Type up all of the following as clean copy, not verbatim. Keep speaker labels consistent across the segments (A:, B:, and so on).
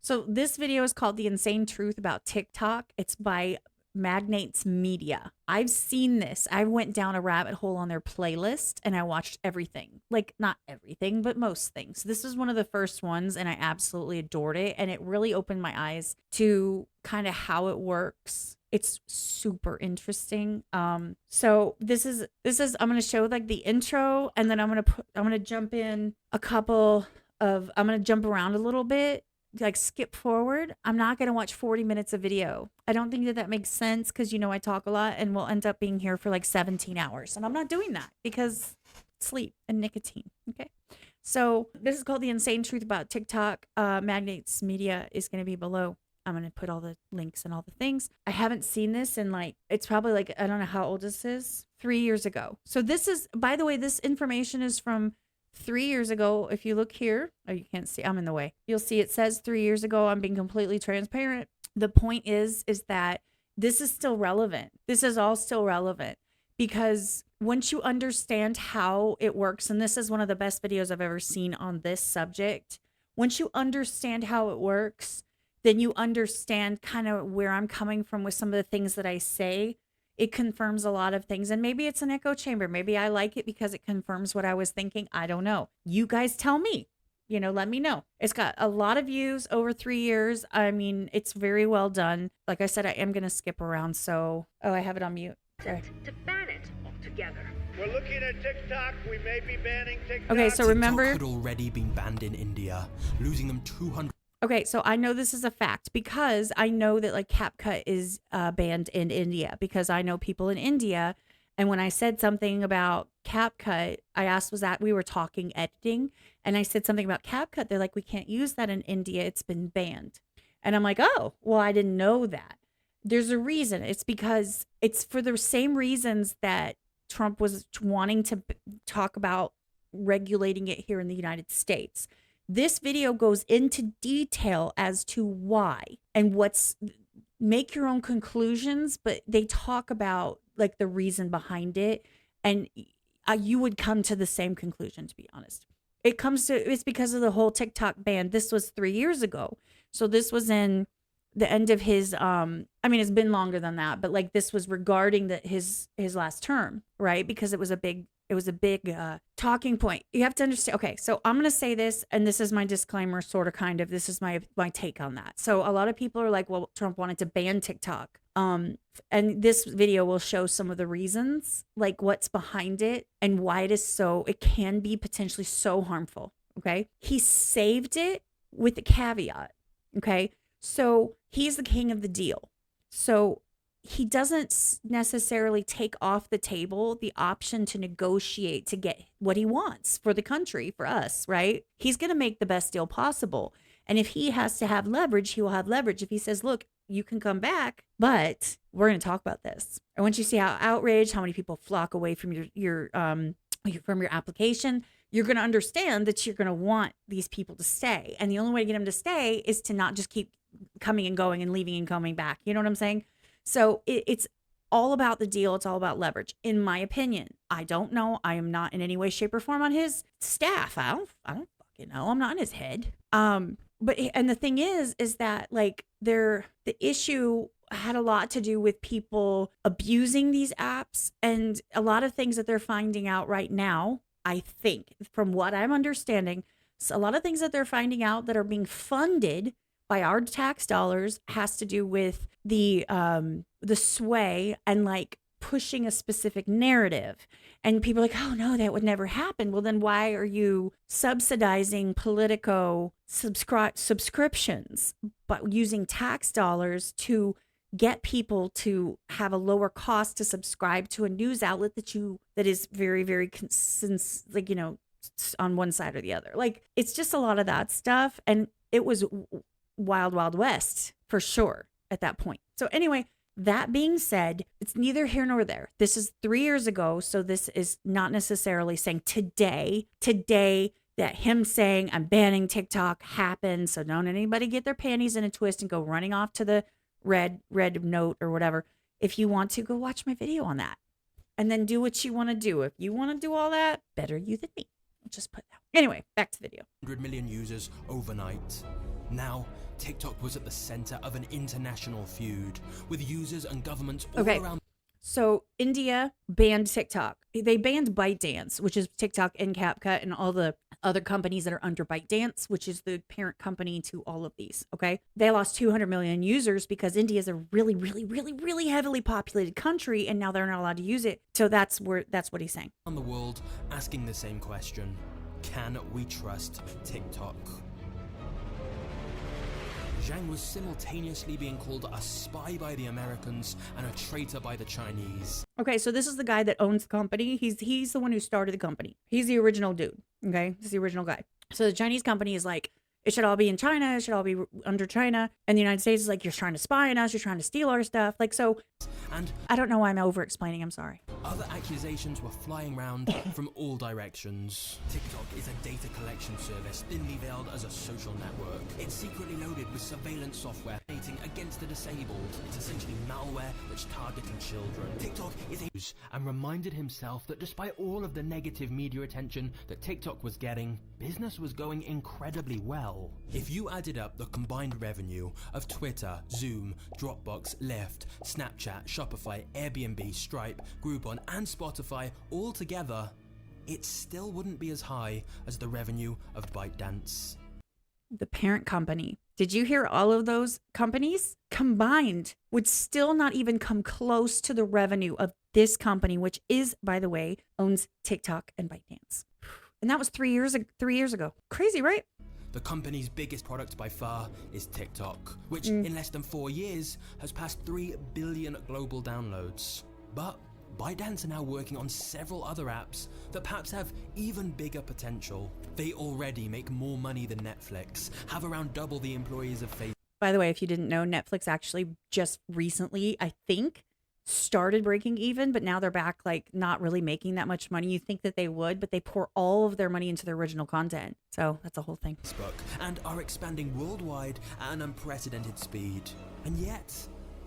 A: So this video is called The Insane Truth About TikTok. It's by Magnates Media. I've seen this. I went down a rabbit hole on their playlist and I watched everything. Like, not everything, but most things. This was one of the first ones and I absolutely adored it. And it really opened my eyes to kind of how it works. It's super interesting. So this is I'm gonna show like the intro, and then I'm gonna jump in a couple of I'm gonna jump around a little bit, like skip forward. I'm not going to watch 40 minutes of video. I don't think that makes sense because, you know, I talk a lot and we'll end up being here for like 17 hours. And I'm not doing that because sleep and nicotine. Okay. So this is called The Insane Truth About TikTok. Magnates Media is going to be below. I'm going to put all the links and all the things. I haven't seen this in like, it's probably like, I don't know how old this is, 3 years ago. So this is, by the way, this information is from 3 years ago. If you look here, oh, you can't see, I'm in the way. You'll see it says 3 years ago. I'm being completely transparent. The point is that this is still relevant. This is all still relevant because once you understand how it works, and this is one of the best videos I've ever seen on this subject. Once you understand how it works, then you understand kind of where I'm coming from with some of the things that I say. It confirms a lot of things, and maybe it's an echo chamber. Maybe I like it because it confirms what I was thinking. I don't know. You guys tell me, you know, let me know. It's got a lot of views over 3 years. I mean, it's very well done. Like I said, I am going to skip around. So, oh, I have it on mute. Sorry.
B: To ban it altogether.
C: We're looking at TikTok. We may be banning TikTok.
A: Okay, so remember,
D: TikTok had already been banned in India, losing them 200.
A: Okay, so I know this is a fact because I know that like CapCut is banned in India because I know people in India. And when I said something about CapCut, I asked, was that we were talking editing? And I said something about CapCut. They're like, we can't use that in India. It's been banned. And I'm like, oh, well, I didn't know that. There's a reason. It's because it's for the same reasons that Trump was wanting to talk about regulating it here in the United States. This video goes into detail as to why and make your own conclusions, but they talk about like the reason behind it. And you would come to the same conclusion, to be honest. It's because of the whole TikTok ban. This was 3 years ago. So this was in the end of his, I mean, it's been longer than that, but like this was regarding his last term, right? Because it was a big talking point. You have to understand. Okay, so I'm going to say this, and this is my disclaimer, sort of, kind of. This is my take on that. So a lot of people are like, well, Trump wanted to ban TikTok. And this video will show some of the reasons, like what's behind it and why it can be potentially so harmful. Okay. He saved it with a caveat. Okay. So he's the king of the deal. So he doesn't necessarily take off the table the option to negotiate to get what he wants for the country, for us, right? He's going to make the best deal possible. And if he has to have leverage, he will have leverage. If he says, look, you can come back, but we're going to talk about this. And once you see how outraged, how many people flock away from your application, you're going to understand that you're going to want these people to stay. And the only way to get them to stay is to not just keep coming and going and leaving and coming back. You know what I'm saying? So it's all about the deal. It's all about leverage, in my opinion. I don't know. I am not in any way, shape, or form on his staff. I don't fucking know. I'm not in his head. But the thing is that like the issue had a lot to do with people abusing these apps, and a lot of things that they're finding out right now. I think, from what I'm understanding, a lot of things that they're finding out that are being funded by our tax dollars has to do with the sway and like pushing a specific narrative. And people are like, oh no, that would never happen. Well, then why are you subsidizing Politico subscriptions, but using tax dollars to get people to have a lower cost to subscribe to a news outlet that is very, very like, you know, on one side or the other? Like, it's just a lot of that stuff. And it was wild, wild west for sure at that point. So anyway, that being said, it's neither here nor there. This is 3 years ago. So this is not necessarily saying today that him saying I'm banning TikTok happened. So don't anybody get their panties in a twist and go running off to the red note or whatever. If you want to, go watch my video on that and then do what you want to do. If you want to do all that, better you than me. I'll just put that. Anyway, back to the video.
D: 100 million users overnight. Now, TikTok was at the center of an international feud, with users and governments all
A: Okay.
D: around.
A: So India banned TikTok. They banned ByteDance, which is TikTok and CapCut and all the other companies that are under ByteDance, which is the parent company to all of these. Okay. They lost 200 million users because India is a really, really, really, really heavily populated country, and now they're not allowed to use it. So that's what he's saying.
D: The world asking the same question. Can we trust TikTok? Zhang was simultaneously being called a spy by the Americans and a traitor by the Chinese.
A: Okay, so this is the guy that owns the company. He's the one who started the company. He's the original dude. Okay, he's the original guy. So the Chinese company is like, it should all be in China. It should all be under China. And the United States is like, you're trying to spy on us. You're trying to steal our stuff. Like, so
D: And
A: I don't know why I'm over explaining. I'm sorry.
D: other accusations were flying around from all directions. TikTok is a data collection service thinly veiled as a social network. It's secretly loaded with surveillance software dating against the disabled. It's essentially malware that's targeting children. TikTok is a and reminded himself that despite all of the negative media attention that TikTok was getting, business was going incredibly well. If you added up the combined revenue of Twitter, Zoom, Dropbox, Lyft, Snapchat, Shopify, Airbnb, Stripe, Groupon, and Spotify all together, it still wouldn't be as high as the revenue of ByteDance.
A: The parent company. Did you hear all of those companies combined would still not even come close to the revenue of this company, which is, by the way, owns TikTok and ByteDance. And that was 3 years ago. Crazy, right?
D: The company's biggest product by far is TikTok, which in less than 4 years has passed 3 billion global downloads. But ByteDance are now working on several other apps that perhaps have even bigger potential. They already make more money than Netflix, have around double the employees of Facebook.
A: By the way, if you didn't know, Netflix actually just recently, I think, started breaking even, but now they're back, like, not really making that much money. You think that they would, but they pour all of their money into their original content. So that's a whole thing.
D: And are expanding worldwide at an unprecedented speed. And yet,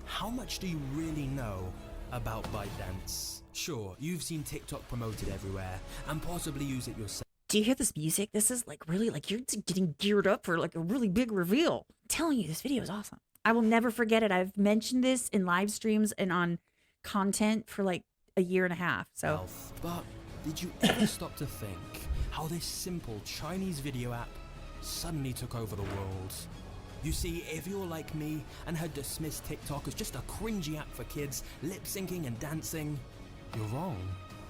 D: how much do you really know about ByteDance? Sure, you've seen TikTok promoted everywhere and possibly use it yourself.
A: Do you hear this music? This is like really like you're getting geared up for like a really big reveal. I'm telling you, this video is awesome. I will never forget it. I've mentioned this in live streams and on content for like a year and a half. So,
D: But did you ever stop to think how this simple Chinese video app suddenly took over the world? You see, if you're like me and had dismissed TikTok as just a cringy app for kids lip syncing and dancing, you're wrong.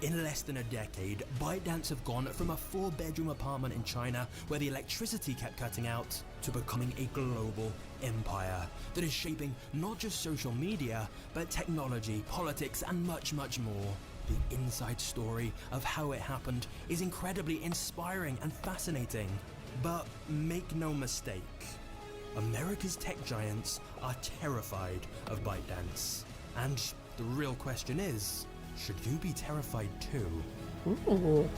D: In less than a decade, ByteDance have gone from a 4-bedroom apartment in China where the electricity kept cutting out to becoming a global empire that is shaping not just social media, but technology, politics, and much, much more. The inside story of how it happened is incredibly inspiring and fascinating. But make no mistake, America's tech giants are terrified of ByteDance. And the real question is, should you be terrified too?
A: ooh.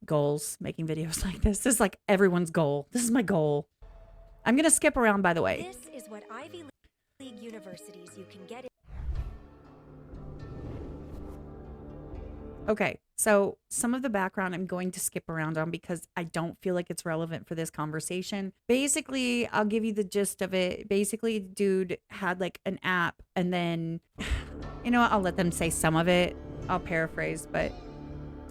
A: Goals, making videos like this. This is like everyone's goal. This is my goal. I'm going to skip around, by the way.
E: This is what Ivy League universities you can get in.
A: Okay, so some of the background I'm going to skip around on because I don't feel like it's relevant for this conversation. Basically, I'll give you the gist of it. Basically, dude had like an app and then, you know what, I'll let them say some of it. I'll paraphrase, but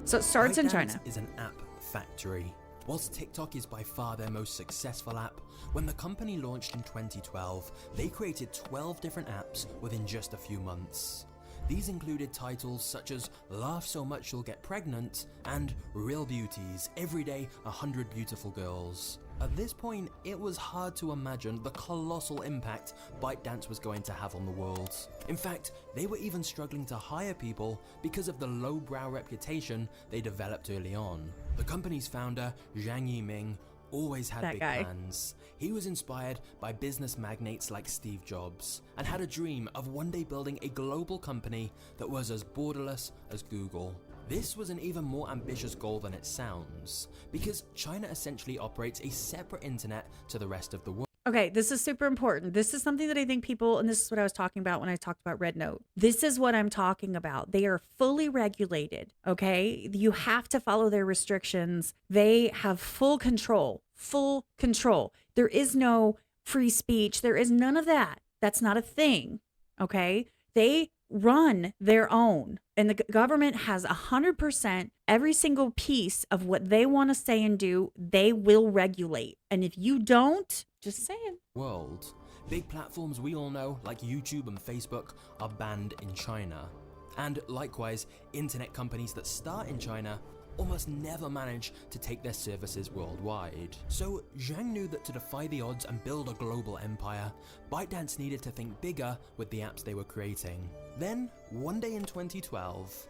A: so it starts in China.
D: ByteDance is an app factory. Whilst TikTok is by far their most successful app, when the company launched in 2012, they created 12 different apps within just a few months. These included titles such as Laugh So Much You'll Get Pregnant and Real Beauties, Everyday 100 Beautiful Girls. At this point, it was hard to imagine the colossal impact ByteDance was going to have on the world. In fact, they were even struggling to hire people because of the lowbrow reputation they developed early on. The company's founder, Zhang Yiming, always had big plans. He was inspired by business magnates like Steve Jobs and had a dream of one day building a global company that was as borderless as Google. This was an even more ambitious goal than it sounds, because China essentially operates a separate internet to the rest of the world.
A: Okay, this is super important. This is something that I think people, and this is what I was talking about when I talked about Red Note. This is what I'm talking about. They are fully regulated, okay? You have to follow their restrictions. They have full control full control. There is no free speech. There is none of that. That's not a thing. Okay. They run their own, and the government has 100% every single piece of what they want to say and do. They will regulate. And if you don't, just saying.
D: World. Big platforms we all know, like YouTube and Facebook, are banned in China. And likewise, internet companies that start in China almost never manage to take their services worldwide. So Zhang knew that to defy the odds and build a global empire, ByteDance needed to think bigger with the apps they were creating. Then, one day in 2012,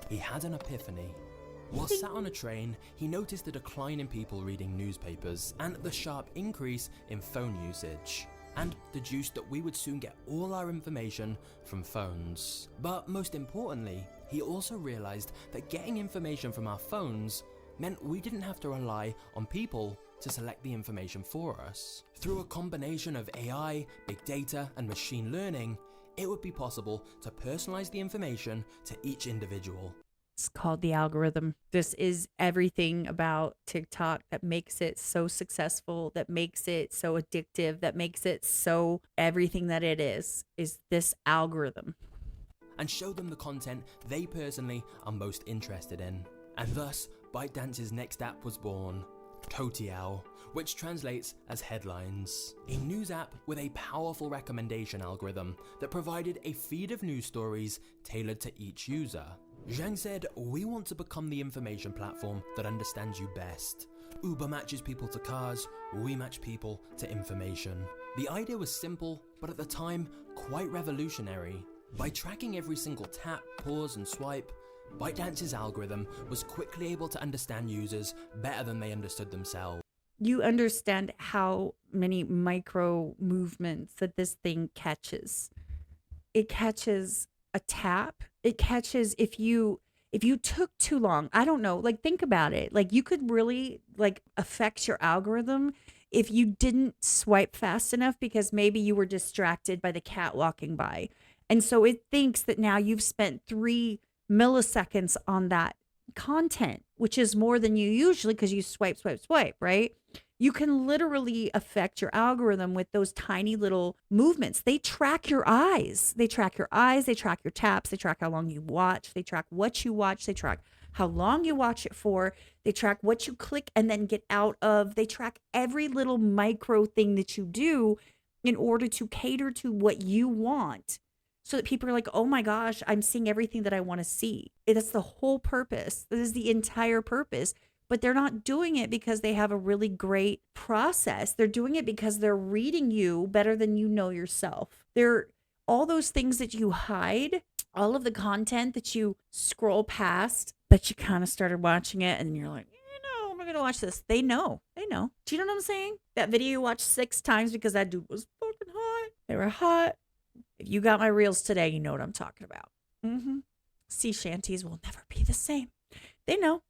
D: he had an epiphany. While sat on a train, he noticed a decline in people reading newspapers and the sharp increase in phone usage, and deduced that we would soon get all our information from phones. But most importantly, he also realized that getting information from our phones meant we didn't have to rely on people to select the information for us. Through a combination of AI, big data, and machine learning, it would be possible to personalize the information to each individual.
A: It's called the algorithm. This is everything about TikTok that makes it so successful, that makes it so addictive, that makes it so everything that it is this algorithm.
D: And show them the content they personally are most interested in. And thus, ByteDance's next app was born, Toutiao, which translates as headlines. A news app with a powerful recommendation algorithm that provided a feed of news stories tailored to each user. Zhang said, "We want to become the information platform that understands you best. Uber matches people to cars, we match people to information." The idea was simple, but at the time, quite revolutionary. By tracking every single tap, pause, and swipe, ByteDance's algorithm was quickly able to understand users better than they understood themselves.
A: You understand how many micro movements that this thing catches. It catches a tap. It catches if you took too long. I don't know. Like, think about it. Like, you could really like affect your algorithm if you didn't swipe fast enough because maybe you were distracted by the cat walking by. And so it thinks that now you've spent 3 milliseconds on that content, which is more than you usually, because you swipe, right? You can literally affect your algorithm with those tiny little movements. They track your eyes. They track your eyes. They track your taps. They track how long you watch. They track what you watch. They track how long you watch it for. They track what you click and then get out of. They track every little micro thing that you do in order to cater to what you want. So that people are like, oh my gosh, I'm seeing everything that I want to see. That's the whole purpose. This is the entire purpose. But they're not doing it because they have a really great process. They're doing it because they're reading you better than you know yourself. They're all those things that you hide, all of the content that you scroll past, but you kind of started watching it and you're like, I'm going to watch this. They know. Do you know what I'm saying? That video you watched 6 times because that dude was fucking hot. They were hot. If you got my reels today, you know what I'm talking about. Sea shanties will never be the same. They know.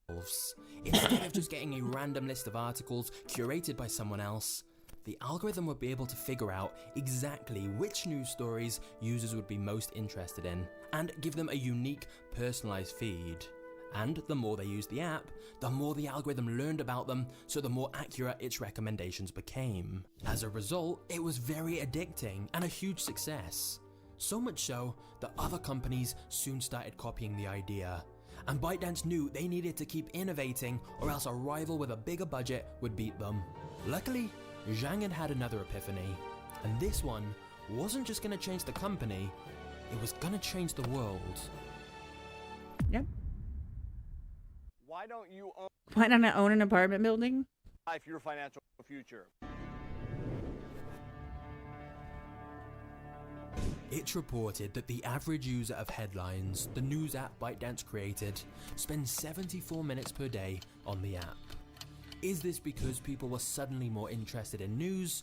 D: Instead of just getting a random list of articles curated by someone else, the algorithm would be able to figure out exactly which news stories users would be most interested in and give them a unique, personalized feed. And the more they used the app, the more the algorithm learned about them, so the more accurate its recommendations became. As a result, it was very addicting and a huge success. So much so that other companies soon started copying the idea. And ByteDance knew they needed to keep innovating or else a rival with a bigger budget would beat them. Luckily, Zhang had another epiphany. And this one wasn't just going to change the company, it was going to change the world.
A: Yep.
C: Why don't you own
A: Why don't I own an apartment building?
C: life your financial future?
D: It's reported that the average user of Headlines, the news app ByteDance created, spends 74 minutes per day on the app. Is this because people were suddenly more interested in news?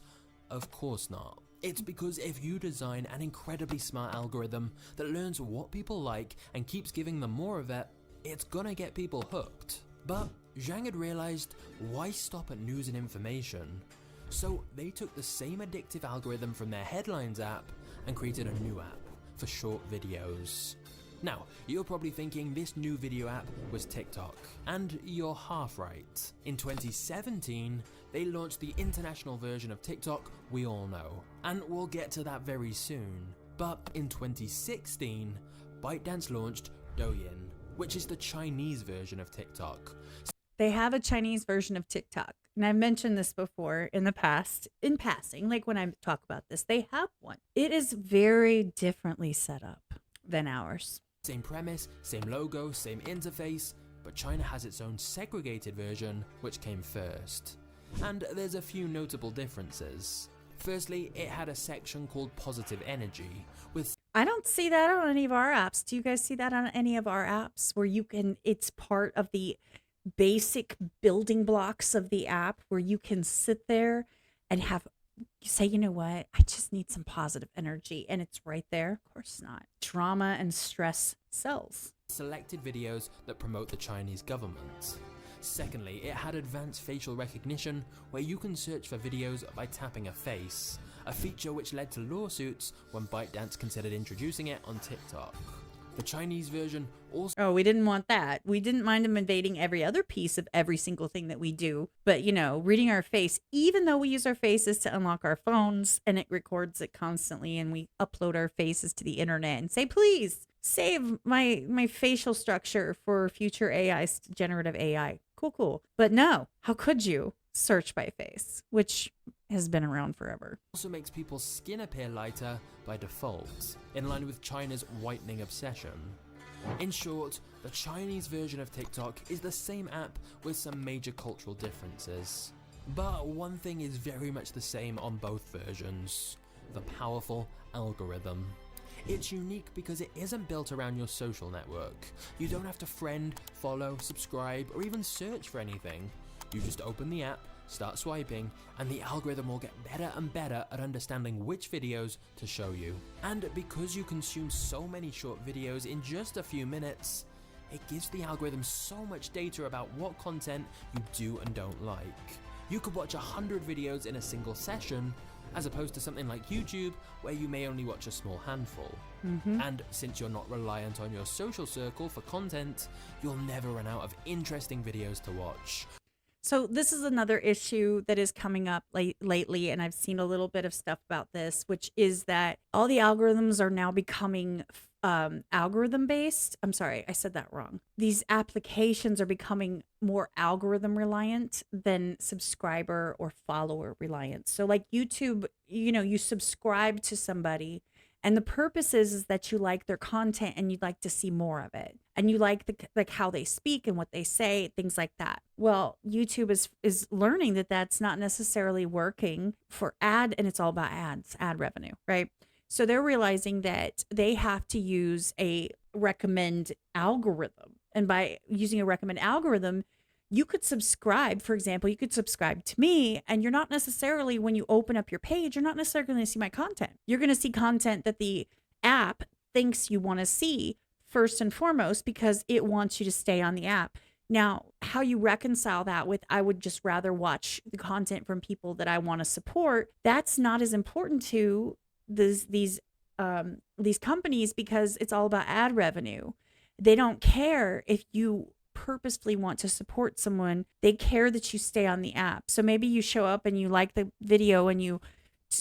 D: Of course not. It's because if you design an incredibly smart algorithm that learns what people like and keeps giving them more of it, it's gonna get people hooked. But Zhang had realized, why stop at news and information? So they took the same addictive algorithm from their Headlines app and created a new app for short videos. Now, you're probably thinking this new video app was TikTok, and you're half right. In 2017, they launched the international version of TikTok we all know, and we'll get to that very soon. But in 2016, ByteDance launched Douyin, which is the Chinese version of TikTok.
A: They have a Chinese version of TikTok. And I've mentioned this before in the past, in passing, like when I talk about this, they have one. It is very differently set up than ours.
D: Same premise, same logo, same interface, but China has its own segregated version, which came first. And there's a few notable differences. Firstly, it had a section called Positive Energy, with
A: I don't see that on any of our apps. Do you guys see that on any of our apps where you can, it's part of the basic building blocks of the app where you can sit there and have, say, you know what, I just need some positive energy, and it's right there? Of course not. Drama and stress sells.
D: selected videos that promote the Chinese government. Secondly, it had advanced facial recognition, where you can search for videos by tapping a face, a feature which led to lawsuits when ByteDance considered introducing it on TikTok. The Chinese version also...
A: Oh, we didn't want that. We didn't mind them invading every other piece of every single thing that we do. But, you know, reading our face, even though we use our faces to unlock our phones and it records it constantly and we upload our faces to the internet and say, please save my facial structure for future AI, generative AI. Cool. But no, how could you search by face, which has been around forever.
D: Also makes people's skin appear lighter by default, in line with China's whitening obsession. In short, the Chinese version of TikTok is the same app with some major cultural differences. But one thing is very much the same on both versions: the powerful algorithm. It's unique because it isn't built around your social network. You don't have to friend, follow, subscribe, or even search for anything. You just open the app, start swiping, and the algorithm will get better and better at understanding which videos to show you. And because you consume so many short videos in just a few minutes, it gives the algorithm so much data about what content you do and don't like. You could watch 100 videos in a single session, as opposed to something like YouTube, where you may only watch a small handful. And since you're not reliant on your social circle for content, you'll never run out of interesting videos to watch.
A: So this is another issue that is coming up lately, and I've seen a little bit of stuff about this, which is that all the algorithms are now becoming algorithm based. I'm sorry, I said that wrong. These applications are becoming more algorithm reliant than subscriber or follower reliant. So like YouTube, you know, you subscribe to somebody, and the purpose is that you like their content and you'd like to see more of it. And you like how they speak and what they say, things like that. Well, YouTube is learning that that's not necessarily working for and it's all about ad revenue, right? So they're realizing that they have to use a recommend algorithm. And by using a recommend algorithm, you could subscribe, for example, you could subscribe to me, and you're not necessarily, when you open up your page, you're not necessarily going to see my content. You're going to see content that the app thinks you want to see first and foremost, because it wants you to stay on the app. Now, how you reconcile that with, I would just rather watch the content from people that I want to support, that's not as important to these companies, because it's all about ad revenue. They don't care if you purposefully want to support someone. They care that you stay on the app. So maybe you show up and you like the video and you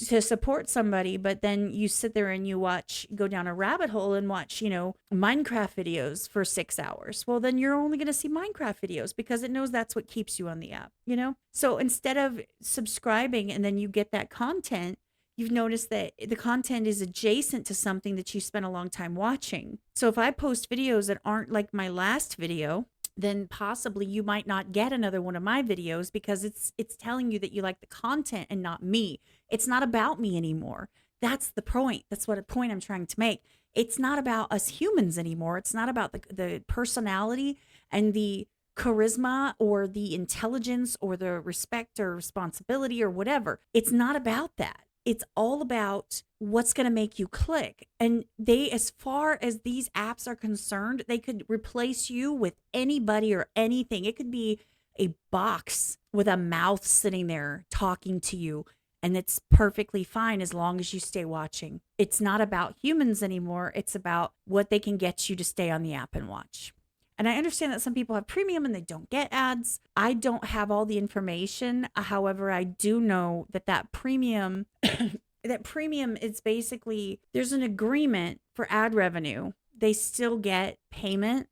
A: to support somebody, but then you sit there and you go down a rabbit hole and watch, you know, Minecraft videos for 6 hours. Well, then you're only going to see Minecraft videos because it knows that's what keeps you on the app, you know? So instead of subscribing and then you get that content, you've noticed that the content is adjacent to something that you spent a long time watching. So if I post videos that aren't like my last video, then possibly you might not get another one of my videos, because it's telling you that you like the content and not me. It's not about me anymore. That's the point. That's what a point I'm trying to make. It's not about us humans anymore. It's not about the personality and the charisma or the intelligence or the respect or responsibility or whatever. It's not about that. It's all about what's going to make you click. And they, as far as these apps are concerned, they could replace you with anybody or anything. It could be a box with a mouth sitting there talking to you, And it's perfectly fine as long as you stay watching. It's not about humans anymore. It's about what they can get you to stay on the app and watch. And I understand that some people have premium and they don't get ads. I don't have all the information. However, I do know that that premium is basically, there's an agreement for ad revenue. They still get payment.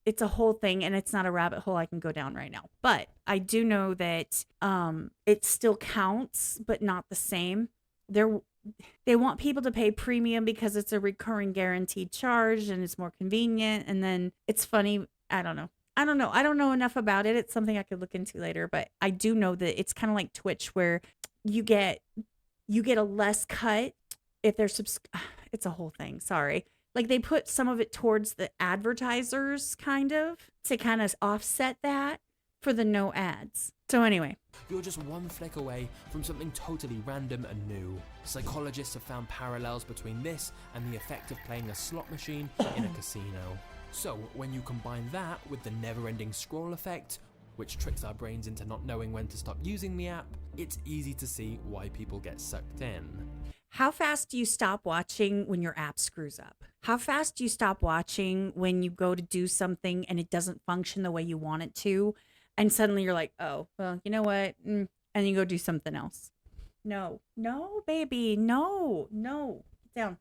A: It's a whole thing, and it's not a rabbit hole I can go down right now. But I do know that it still counts, but not the same. They want people to pay premium because it's a recurring guaranteed charge and it's more convenient. And then it's funny. I don't know. I don't know enough about it. It's something I could look into later, but I do know that it's kind of like Twitch, where you get a less cut if they're it's a whole thing. Sorry. Like they put some of it towards the advertisers to kind of offset that for the no ads. So anyway.
D: You're just one flick away from something totally random and new. Psychologists have found parallels between this and the effect of playing a slot machine in a casino. So when you combine that with the never-ending scroll effect, which tricks our brains into not knowing when to stop using the app, it's easy to see why people get sucked in.
A: How fast do you stop watching when your app screws up? How fast do you stop watching when you go to do something and it doesn't function the way you want it to? And suddenly you're like, oh, well, you know what? And you go do something else. No, baby, no. Get down.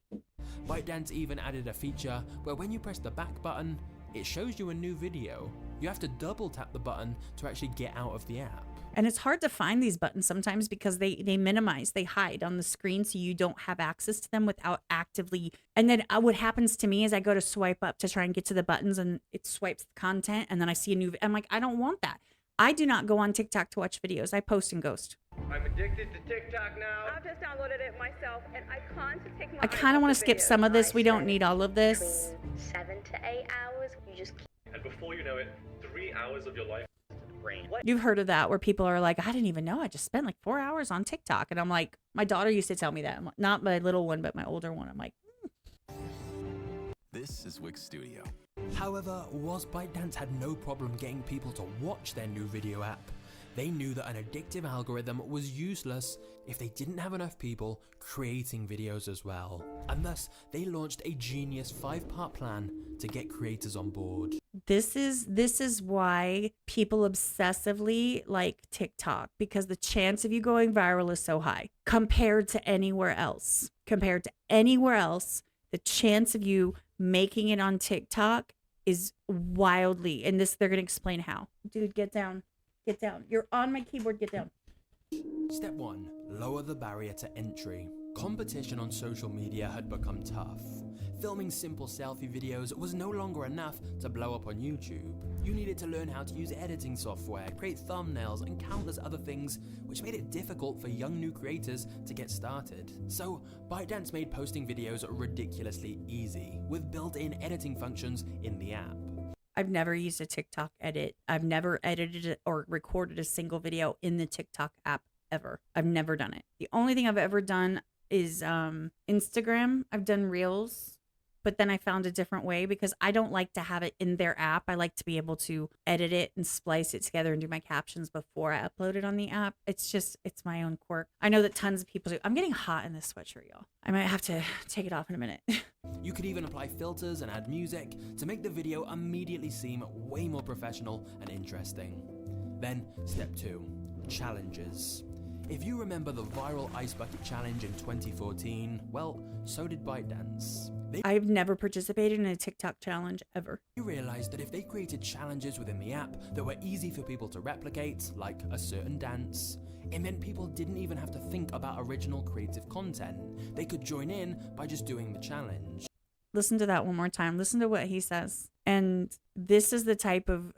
D: ByteDance even added a feature where when you press the back button, it shows you a new video. You have to double tap the button to actually get out of the app.
A: And it's hard to find these buttons sometimes because they minimize, they hide on the screen so you don't have access to them without actively. And then what happens to me is I go to swipe up to try and get to the buttons and it swipes the content and then I see a new, I'm like, I don't want that. I do not go on TikTok to watch videos. I post and ghost.
C: I'm addicted to TikTok now.
B: I've just downloaded it myself, and I can't take my
A: I kind of want to skip some of this. We don't need all of this.
F: Between 7 to 8 hours, you just
G: And before you know it, 3 hours of your life
F: brain.
A: You've heard of that where people are like, I didn't even know. I just spent like 4 hours on TikTok. And I'm like, my daughter used to tell me that. Not my little one, but my older one. I'm like,
H: This is Wix Studio.
D: However, whilst ByteDance had no problem getting people to watch their new video app, they knew that an addictive algorithm was useless if they didn't have enough people creating videos as well. And thus, they launched a genius 5-part plan to get creators on board.
A: this is why people obsessively like TikTok, because the chance of you going viral is so high compared to anywhere else. The chance of you making it on TikTok is wildly, and this, they're going to explain how. Dude, get down. You're on my keyboard, get down.
D: Step 1. Lower the barrier to entry. Competition on social media had become tough. Filming simple selfie videos was no longer enough to blow up on YouTube. You needed to learn how to use editing software, create thumbnails, and countless other things, which made it difficult for young new creators to get started. So, ByteDance made posting videos ridiculously easy, with built-in editing functions in the app.
A: I've never used a TikTok edit. I've never edited or recorded a single video in the TikTok app ever. I've never done it. The only thing I've ever done is Instagram. I've done Reels, but then I found a different way because I don't like to have it in their app. I like to be able to edit it and splice it together and do my captions before I upload it on the app. It's my own quirk. I know that tons of people do. I'm getting hot in this sweatshirt, y'all. I might have to take it off in a minute.
D: You could even apply filters and add music to make the video immediately seem way more professional and interesting. Then, step 2, challenges. If you remember the viral Ice Bucket Challenge in 2014, well, so did ByteDance.
A: I've never participated in a TikTok challenge ever.
D: They realized that if they created challenges within the app that were easy for people to replicate, like a certain dance, it meant people didn't even have to think about original creative content. They could join in by just doing the challenge.
A: Listen to that one more time. Listen to what he says. And this is the type of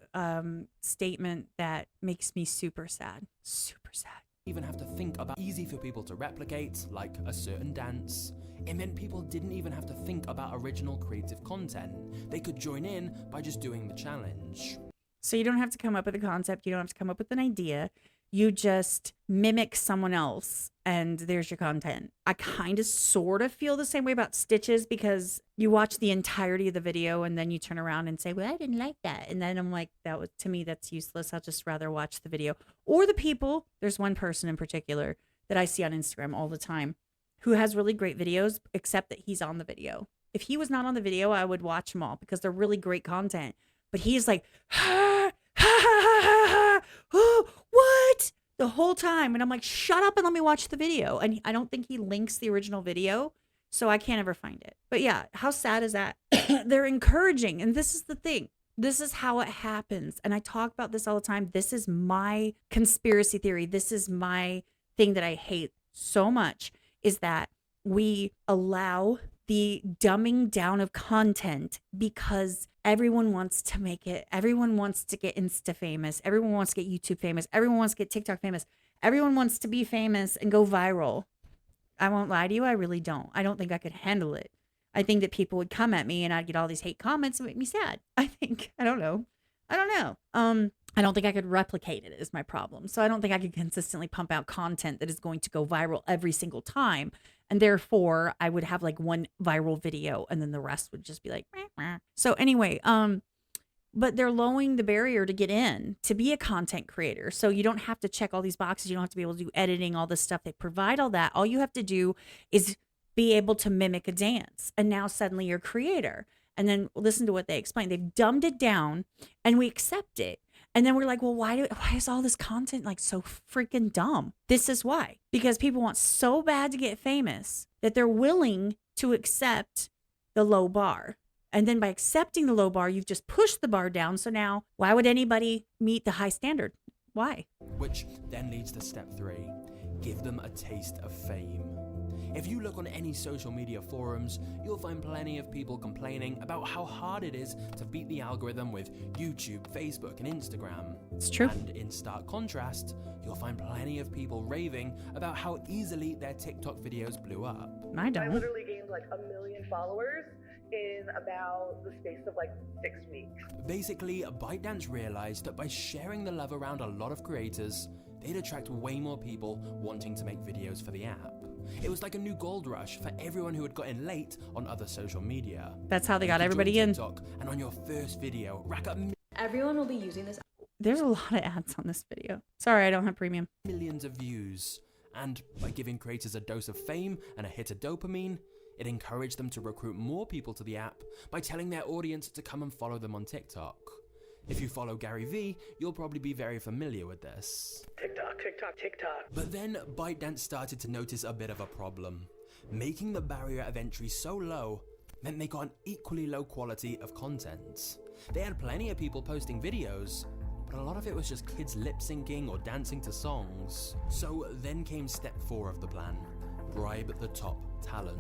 A: statement that makes me super sad. Super sad.
D: Even have to think about easy for people to replicate, like a certain dance. It meant people didn't even have to think about original creative content. They could join in by just doing the challenge.
A: So you don't have to come up with a concept. You don't have to come up with an idea. You just mimic someone else and there's your content. I kind of sort of feel the same way about Stitches because you watch the entirety of the video and then you turn around and say, well, I didn't like that. And then I'm like, to me, that's useless. I'll just rather watch the video. Or the people, there's one person in particular that I see on Instagram all the time who has really great videos, except that he's on the video. If he was not on the video, I would watch them all because they're really great content. But he's like, ha, ha, ha, ha, ha, ha. Oh, what? The whole time. And I'm like, shut up and let me watch the video. And I don't think he links the original video, so I can't ever find it. But yeah, how sad is that? They're encouraging. And this is the thing. This is how it happens. And I talk about this all the time. This is my conspiracy theory. This is my thing that I hate so much, is that we allow the dumbing down of content because everyone wants to make it. Everyone wants to get Insta famous. Everyone wants to get YouTube famous. Everyone wants to get TikTok famous. Everyone wants to be famous and go viral. I won't lie to you. I really don't. I don't think I could handle it. I think that people would come at me and I'd get all these hate comments and make me sad. I don't know. I don't think I could replicate it is my problem. So I don't think I could consistently pump out content that is going to go viral every single time. And therefore I would have like one viral video and then the rest would just be like, meh, meh. So anyway, but they're lowering the barrier to get in to be a content creator. So you don't have to check all these boxes. You don't have to be able to do editing, all this stuff. They provide all that. All you have to do is be able to mimic a dance. And now suddenly you're a creator. And then listen to what they explain. They've dumbed it down and we accept it. And then we're like, well, why is all this content like so freaking dumb? This is why. Because people want so bad to get famous that they're willing to accept the low bar. And then by accepting the low bar, you've just pushed the bar down. So now why would anybody meet the high standard? Why?
D: Which then leads to step 3. Give them a taste of fame. If you look on any social media forums, you'll find plenty of people complaining about how hard it is to beat the algorithm with YouTube, Facebook, and Instagram.
A: It's true.
D: And in stark contrast, you'll find plenty of people raving about how easily their TikTok videos blew up.
A: I
B: I
A: don't.
B: literally gained like 1 million followers in about the space of like 6 weeks.
D: Basically, ByteDance realized that by sharing the love around a lot of creators, they'd attract way more people wanting to make videos for the app. It was like a new gold rush for everyone who had got in late on other social media.
A: That's how they got
D: You could
A: everybody
D: join
A: in.
D: TikTok, and on your first video, rack up
H: Everyone will be using this.
A: There's a lot of ads on this video. Sorry, I don't have premium.
D: millions of views. And by giving creators a dose of fame and a hit of dopamine, it encouraged them to recruit more people to the app by telling their audience to come and follow them on TikTok. If you follow Gary Vee, you'll probably be very familiar with this.
C: TikTok, TikTok, TikTok.
D: But then ByteDance started to notice a bit of a problem. Making the barrier of entry so low meant they got an equally low quality of content. They had plenty of people posting videos, but a lot of it was just kids lip syncing or dancing to songs. So then came step 4 of the plan. Bribe the top talent.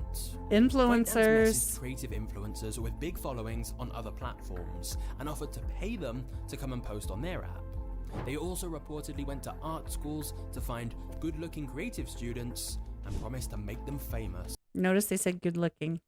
D: ByteDance
A: Influencers.
D: messaged creative influencers with big followings on other platforms and offered to pay them to come and post on their app. They also reportedly went to art schools to find good-looking creative students and promised to make them famous.
A: Notice they said good looking,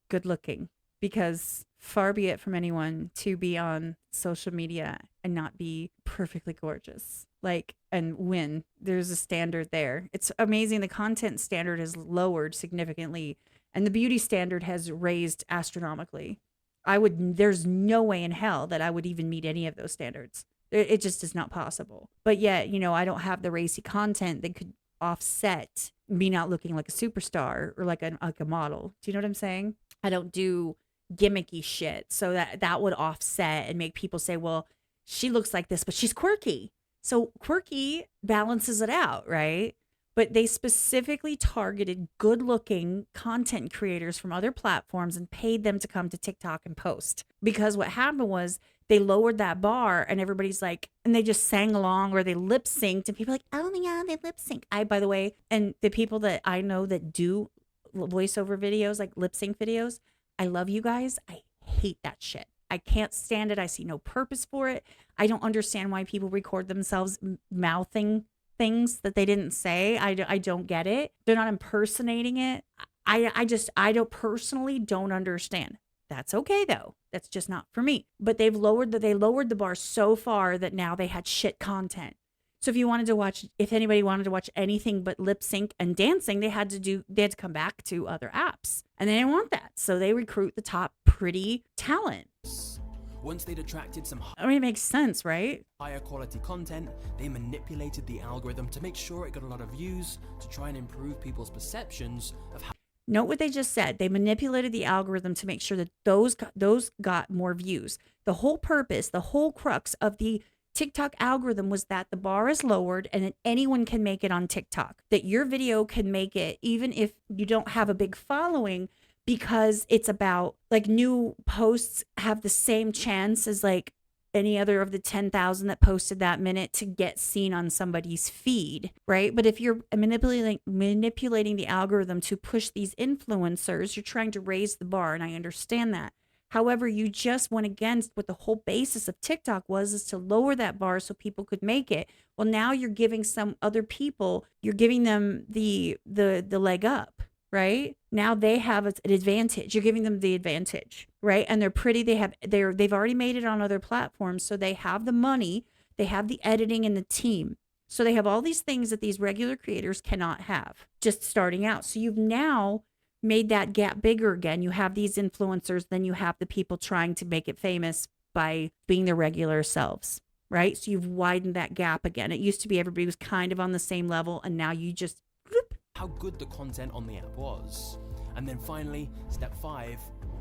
A: because far be it from anyone to be on social media and not be perfectly gorgeous. Like, and win. There's a standard there. It's amazing. The content standard has lowered significantly and the beauty standard has raised astronomically. There's no way in hell that I would even meet any of those standards. It just is not possible. But yet, I don't have the racy content that could offset me not looking like a superstar or like a model. Do you know what I'm saying? I don't do gimmicky shit. So that would offset and make people say, well, she looks like this, but she's quirky. So quirky balances it out, right? But they specifically targeted good-looking content creators from other platforms and paid them to come to TikTok and post. Because what happened was they lowered that bar and everybody's like, and they just sang along or they lip synced and people are like, oh my God, they lip sync. By the way, and the people that I know that do voiceover videos, like lip sync videos, I love you guys. I hate that shit. I can't stand it. I see no purpose for it. I don't understand why people record themselves mouthing things that they didn't say. I don't get it. They're not impersonating it. I personally don't understand. That's okay though. That's just not for me. But they lowered the bar so far that now they had shit content. So if anybody wanted to watch anything but lip sync and dancing, they had to come back to other apps. And they didn't want that. So they recruit the top pretty talent.
D: Once they'd attracted some
A: I mean, it makes sense, right?
D: higher quality content, they manipulated the algorithm to make sure it got a lot of views to try and improve people's perceptions of how
A: Note what they just said. They manipulated the algorithm to make sure that those got more views. The whole purpose, the whole crux of the TikTok algorithm was that the bar is lowered and that anyone can make it on TikTok. That your video can make it even if you don't have a big following, because it's about like new posts have the same chance as like any other of the 10,000 that posted that minute to get seen on somebody's feed, right? But if you're manipulating the algorithm to push these influencers, you're trying to raise the bar, and I understand that. However, you just went against what the whole basis of TikTok was, is to lower that bar so people could make it. Well, now you're giving some other people, you're giving them the leg up, right? Now they have an advantage. You're giving them the advantage, right? And they're pretty. They've already made it on other platforms, so they have the money, they have the editing and the team. So they have all these things that these regular creators cannot have just starting out. So you've now made that gap bigger again. You have these influencers, then you have the people trying to make it famous by being their regular selves, right? So you've widened that gap again. It used to be everybody was kind of on the same level, and now you just
D: how good the content on the app was. And then finally, step 5,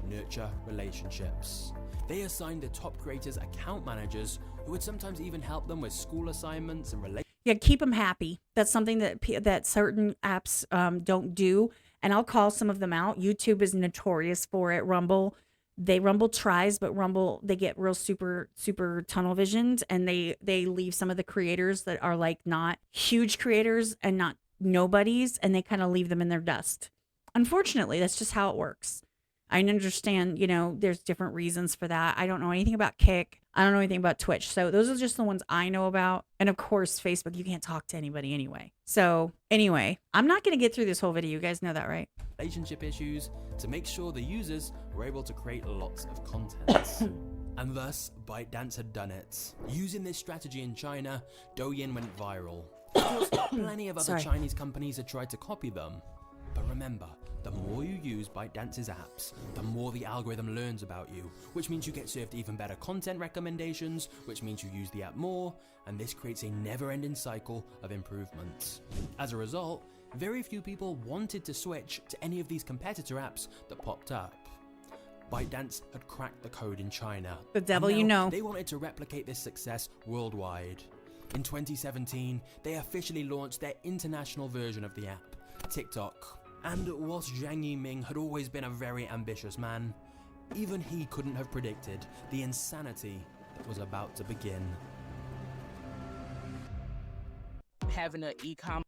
D: nurture relationships. They assigned the top creators account managers who would sometimes even help them with school assignments and
A: yeah, keep them happy. That's something that certain apps don't do. And I'll call some of them out. YouTube is notorious for it. Rumble tries, but Rumble, they get real super tunnel visioned, and they leave some of the creators that are like not huge creators and not nobodies, and they kind of leave them in their dust. Unfortunately, that's just how it works. I understand, there's different reasons for that. I don't know anything about Kick. I don't know anything about Twitch. So those are just the ones I know about. And of course, Facebook, you can't talk to anybody anyway. So anyway, I'm not going to get through this whole video. You guys know that, right?
D: Relationship issues to make sure the users were able to create lots of content. And thus, ByteDance had done it. Using this strategy in China, Douyin went viral. Of course, plenty of other Chinese companies had tried to copy them. But remember, the more you use ByteDance's apps, the more the algorithm learns about you, which means you get served even better content recommendations, which means you use the app more, and this creates a never-ending cycle of improvements. As a result, very few people wanted to switch to any of these competitor apps that popped up. ByteDance had cracked the code in China.
A: The devil you know.
D: They wanted to replicate this success worldwide. In 2017, they officially launched their international version of the app, TikTok. And whilst Zhang Yiming had always been a very ambitious man, even he couldn't have predicted the insanity that was about to begin.
H: Having an e-com.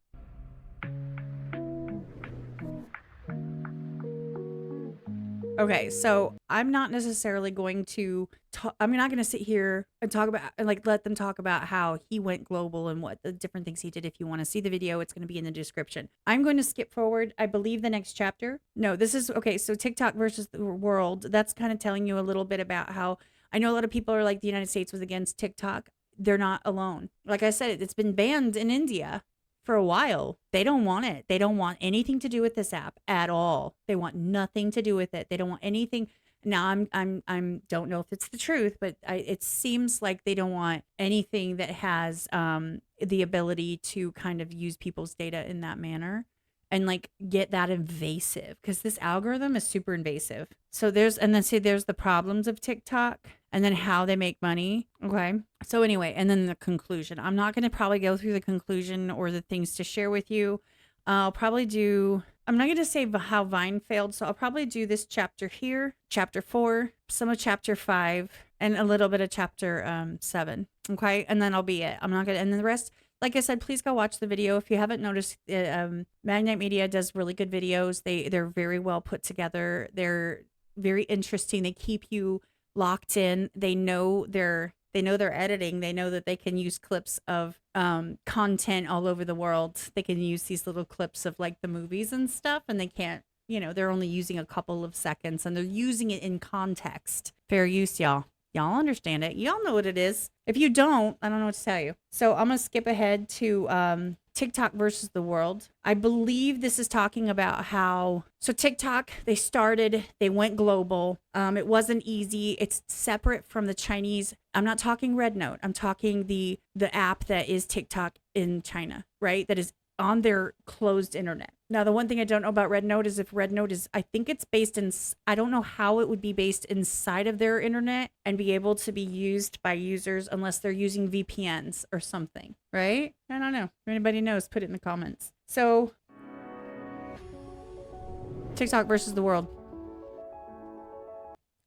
A: Okay, so I'm not necessarily going to I'm not going to sit here and talk about, like, let them talk about how he went global and what the different things he did. If you want to see the video, it's going to be in the description. I'm going to skip forward, I believe, the next chapter. No, this is, okay, so TikTok versus the world. That's kind of telling you a little bit about how, I know a lot of people are like, the United States was against TikTok. They're not alone. Like I said, it's been banned in India for a while. They don't want it. They don't want anything to do with this app at all. They want nothing to do with it. They don't want anything. Now I'm don't know if it's the truth, but it seems like they don't want anything that has the ability to kind of use people's data in that manner and like get that invasive, because this algorithm is super invasive. So there's the problems of TikTok and then how they make money. Okay. So anyway, and then the conclusion. I'm not going to probably go through the conclusion or the things to share with you. I'm not going to say how Vine failed. So I'll probably do this chapter here, chapter 4, some of chapter 5, and a little bit of chapter 7. Okay. And then I'll be it. I'm not going to, and then the rest, like I said, please go watch the video. If you haven't noticed, Magnite Media does really good videos. They're very well put together. They're very interesting. They keep you locked in. They know their editing. They know that they can use clips of content all over the world. They can use these little clips of like the movies and stuff, and they can't, they're only using a couple of seconds, and they're using it in context. Fair use, y'all. Y'all understand it. Y'all know what it is. If you don't, I don't know what to tell you. So I'm going to skip ahead to TikTok versus the world. I believe this is talking about how, so TikTok, they went global. It wasn't easy. It's separate from the Chinese. I'm not talking Red Note. I'm talking the app that is TikTok in China, right? That is on their closed internet. Now, the one thing I don't know about Red Note is if Red Note is, I think it's based in, I don't know how it would be based inside of their internet and be able to be used by users unless they're using VPNs or something, right? I don't know. If anybody knows, put it in the comments. So, TikTok versus the world.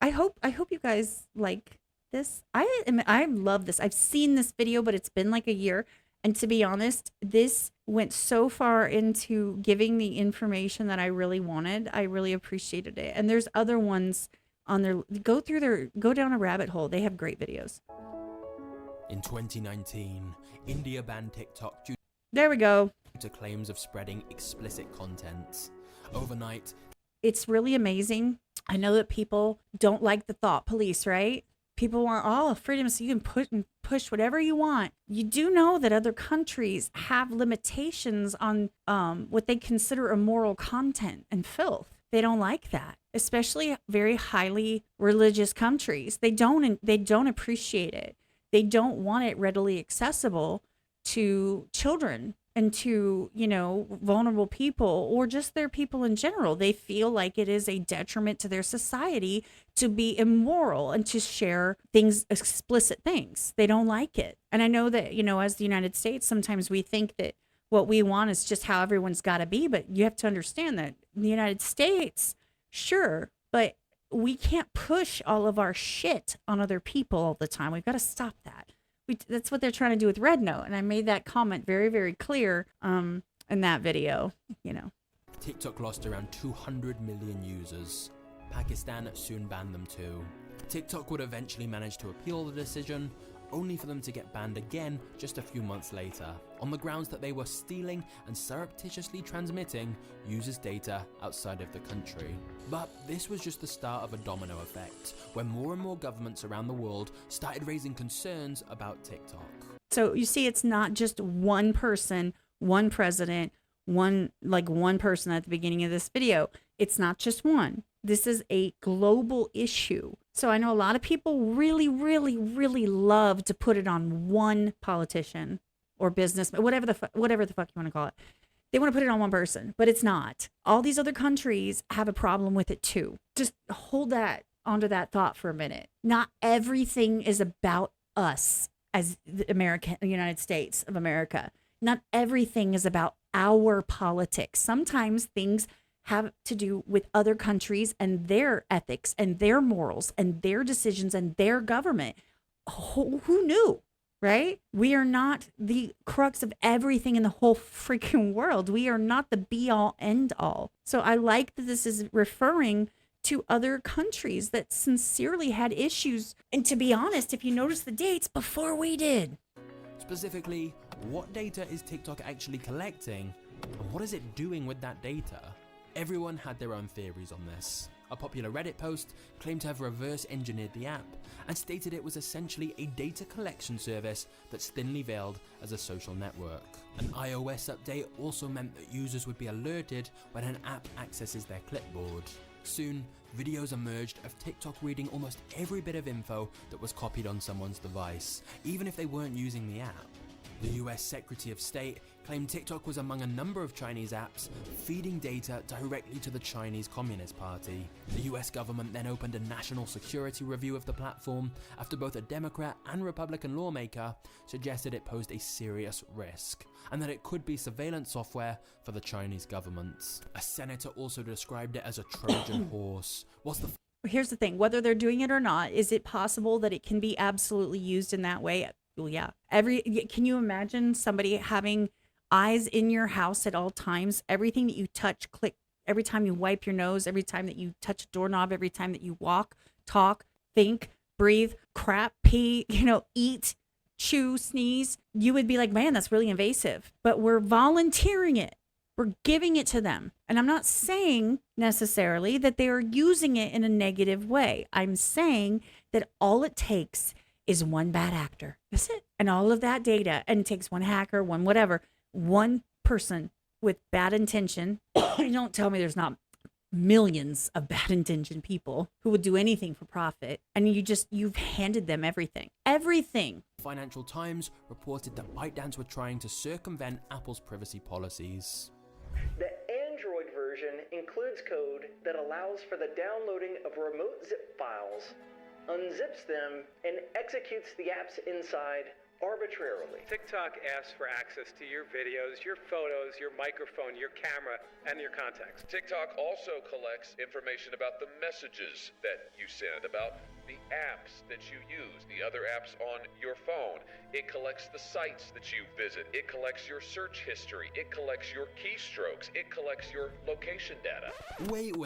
A: I hope you guys like this. I love this. I've seen this video, but it's been like a year. And to be honest, this went so far into giving the information that I really wanted. I really appreciated it. And there's other ones on their, go down a rabbit hole. They have great videos.
D: In 2019, India banned TikTok due
A: There we go.
D: to claims of spreading explicit content. Overnight,
A: It's really amazing. I know that people don't like the thought police, right? People want freedom, so you can push whatever you want. You do know that other countries have limitations on what they consider immoral content and filth. They don't like that, especially very highly religious countries. They don't appreciate it. They don't want it readily accessible to children and to, vulnerable people or just their people in general. They feel like it is a detriment to their society to be immoral and to share things, explicit things. They don't like it. And I know that, as the United States, sometimes we think that what we want is just how everyone's got to be. But you have to understand that in the United States, sure, but we can't push all of our shit on other people all the time. We've got to stop that. That's what they're trying to do with Red Note. And I made that comment very, very clear in that video,
D: TikTok lost around 200 million users. Pakistan soon banned them too. TikTok would eventually manage to appeal the decision, only for them to get banned again just a few months later, on the grounds that they were stealing and surreptitiously transmitting users' data outside of the country. But this was just the start of a domino effect, where more and more governments around the world started raising concerns about TikTok.
A: So you see, it's not just one person, one president, one person at the beginning of this video. It's not just one. This is a global issue. So I know a lot of people really, really, really love to put it on one politician or businessman, whatever the fuck you want to call it. They want to put it on one person, but it's not. All these other countries have a problem with it too. Just hold that onto that thought for a minute. Not everything is about us as the United States of America. Not everything is about our politics. Sometimes things have to do with other countries and their ethics and their morals and their decisions and their government. Who knew, right? We are not the crux of everything in the whole freaking world. We are not the be all end all. So I like that this is referring to other countries that sincerely had issues. And to be honest, if you notice the dates, before we did.
D: Specifically, what data is TikTok actually collecting, and what is it doing with that data? Everyone had their own theories on this. A popular Reddit post claimed to have reverse engineered the app and stated it was essentially a data collection service that's thinly veiled as a social network. An iOS update also meant that users would be alerted when an app accesses their clipboard. Soon, videos emerged of TikTok reading almost every bit of info that was copied on someone's device, even if they weren't using the app. The US Secretary of State claimed TikTok was among a number of Chinese apps feeding data directly to the Chinese Communist Party. The US government then opened a national security review of the platform after both a Democrat and Republican lawmaker suggested it posed a serious risk, and that it could be surveillance software for the Chinese government. A senator also described it as a Trojan horse.
A: Here's the thing, whether they're doing it or not, is it possible that it can be absolutely used in that way? Well, yeah. Can you imagine somebody having eyes in your house at all times? Everything that you touch, click, every time you wipe your nose, every time that you touch a doorknob, every time that you walk, talk, think, breathe, crap, pee, eat, chew, sneeze, you would be like, man, that's really invasive. But we're volunteering it. We're giving it to them. And I'm not saying necessarily that they are using it in a negative way. I'm saying that all it takes is one bad actor. That's it. And all of that data, and it takes one hacker, one whatever, one person with bad intention. Don't tell me there's not millions of bad intentioned people who would do anything for profit, and you've handed them everything.
D: Financial Times reported that ByteDance were trying to circumvent Apple's privacy policies.
C: The Android version includes code that allows for the downloading of remote zip files, unzips them, and executes the apps inside arbitrarily.
I: TikTok asks for access to your videos, your photos, your microphone, your camera, and your contacts.
J: TikTok also collects information about the messages that you send, about the apps that you use, the other apps on your phone. It collects the sites that you visit. It collects your search history. It collects your keystrokes. It collects your location data.
D: Wait,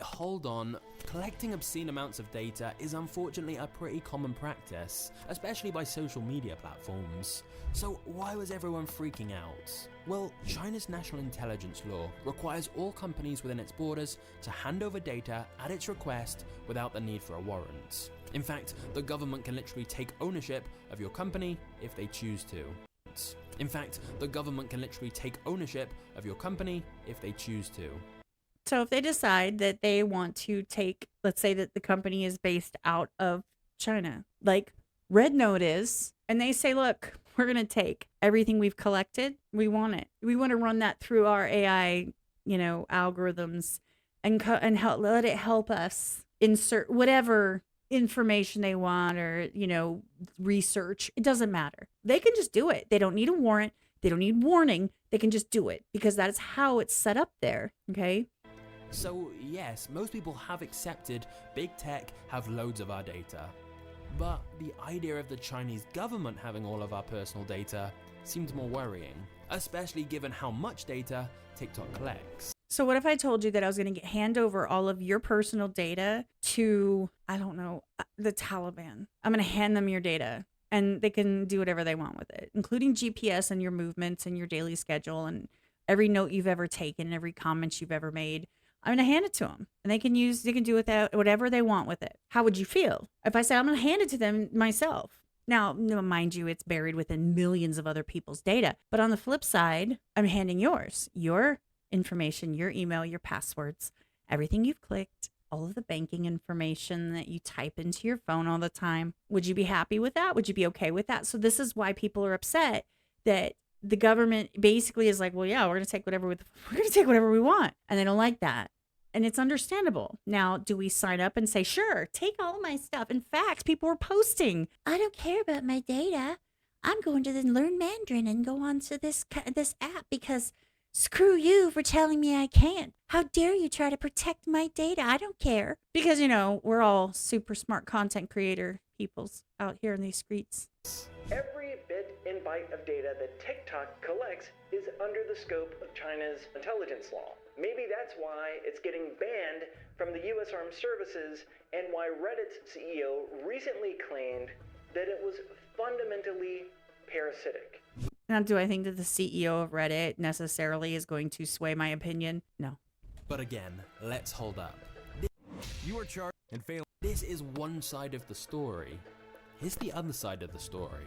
D: hold on. Collecting obscene amounts of data is unfortunately a pretty common practice, especially by social media platforms. So why was everyone freaking out? Well, China's national intelligence law requires all companies within its borders to hand over data at its request without the need for a warrant. In fact, the government can literally take ownership of your company if they choose to.
A: So if they decide that they want to take, let's say that the company is based out of China, like Red Note is, and they say, look, we're going to take everything we've collected. We want it. We want to run that through our AI, algorithms and let it help us insert whatever information they want or, research. It doesn't matter. They can just do it. They don't need a warrant. They don't need warning. They can just do it because that is how it's set up there. Okay.
D: So yes, most people have accepted big tech have loads of our data. But the idea of the Chinese government having all of our personal data seems more worrying, especially given how much data TikTok collects.
A: So what if I told you that I was going to hand over all of your personal data to, I don't know, the Taliban? I'm going to hand them your data and they can do whatever they want with it, including GPS and your movements and your daily schedule and every note you've ever taken, every comment you've ever made. I'm going to hand it to them and they can do with that whatever they want with it. How would you feel if I said I'm going to hand it to them myself? Now, mind you, it's buried within millions of other people's data. But on the flip side, I'm handing yours, your information, your email, your passwords, everything you've clicked, all of the banking information that you type into your phone all the time. Would you be happy with that? Would you be okay with that? So this is why people are upset that the government basically is like, well, yeah, we're going to take whatever we want. And they don't like that. And it's understandable. Now, do we sign up and say, sure, take all my stuff? In fact, people were posting, I don't care about my data. I'm going to then learn Mandarin and go on to this app because screw you for telling me I can't. How dare you try to protect my data? I don't care. Because, we're all super smart content creator peoples out here in these streets.
C: Every bit and byte of data that TikTok collects is under the scope of China's intelligence law. Maybe that's why it's getting banned from the U.S. Armed Services and why Reddit's CEO recently claimed that it was fundamentally parasitic.
A: Now, do I think that the CEO of Reddit necessarily is going to sway my opinion? No.
D: But again, let's hold up.
K: You are charged and fail.
D: This is one side of the story. Here's the other side of the story.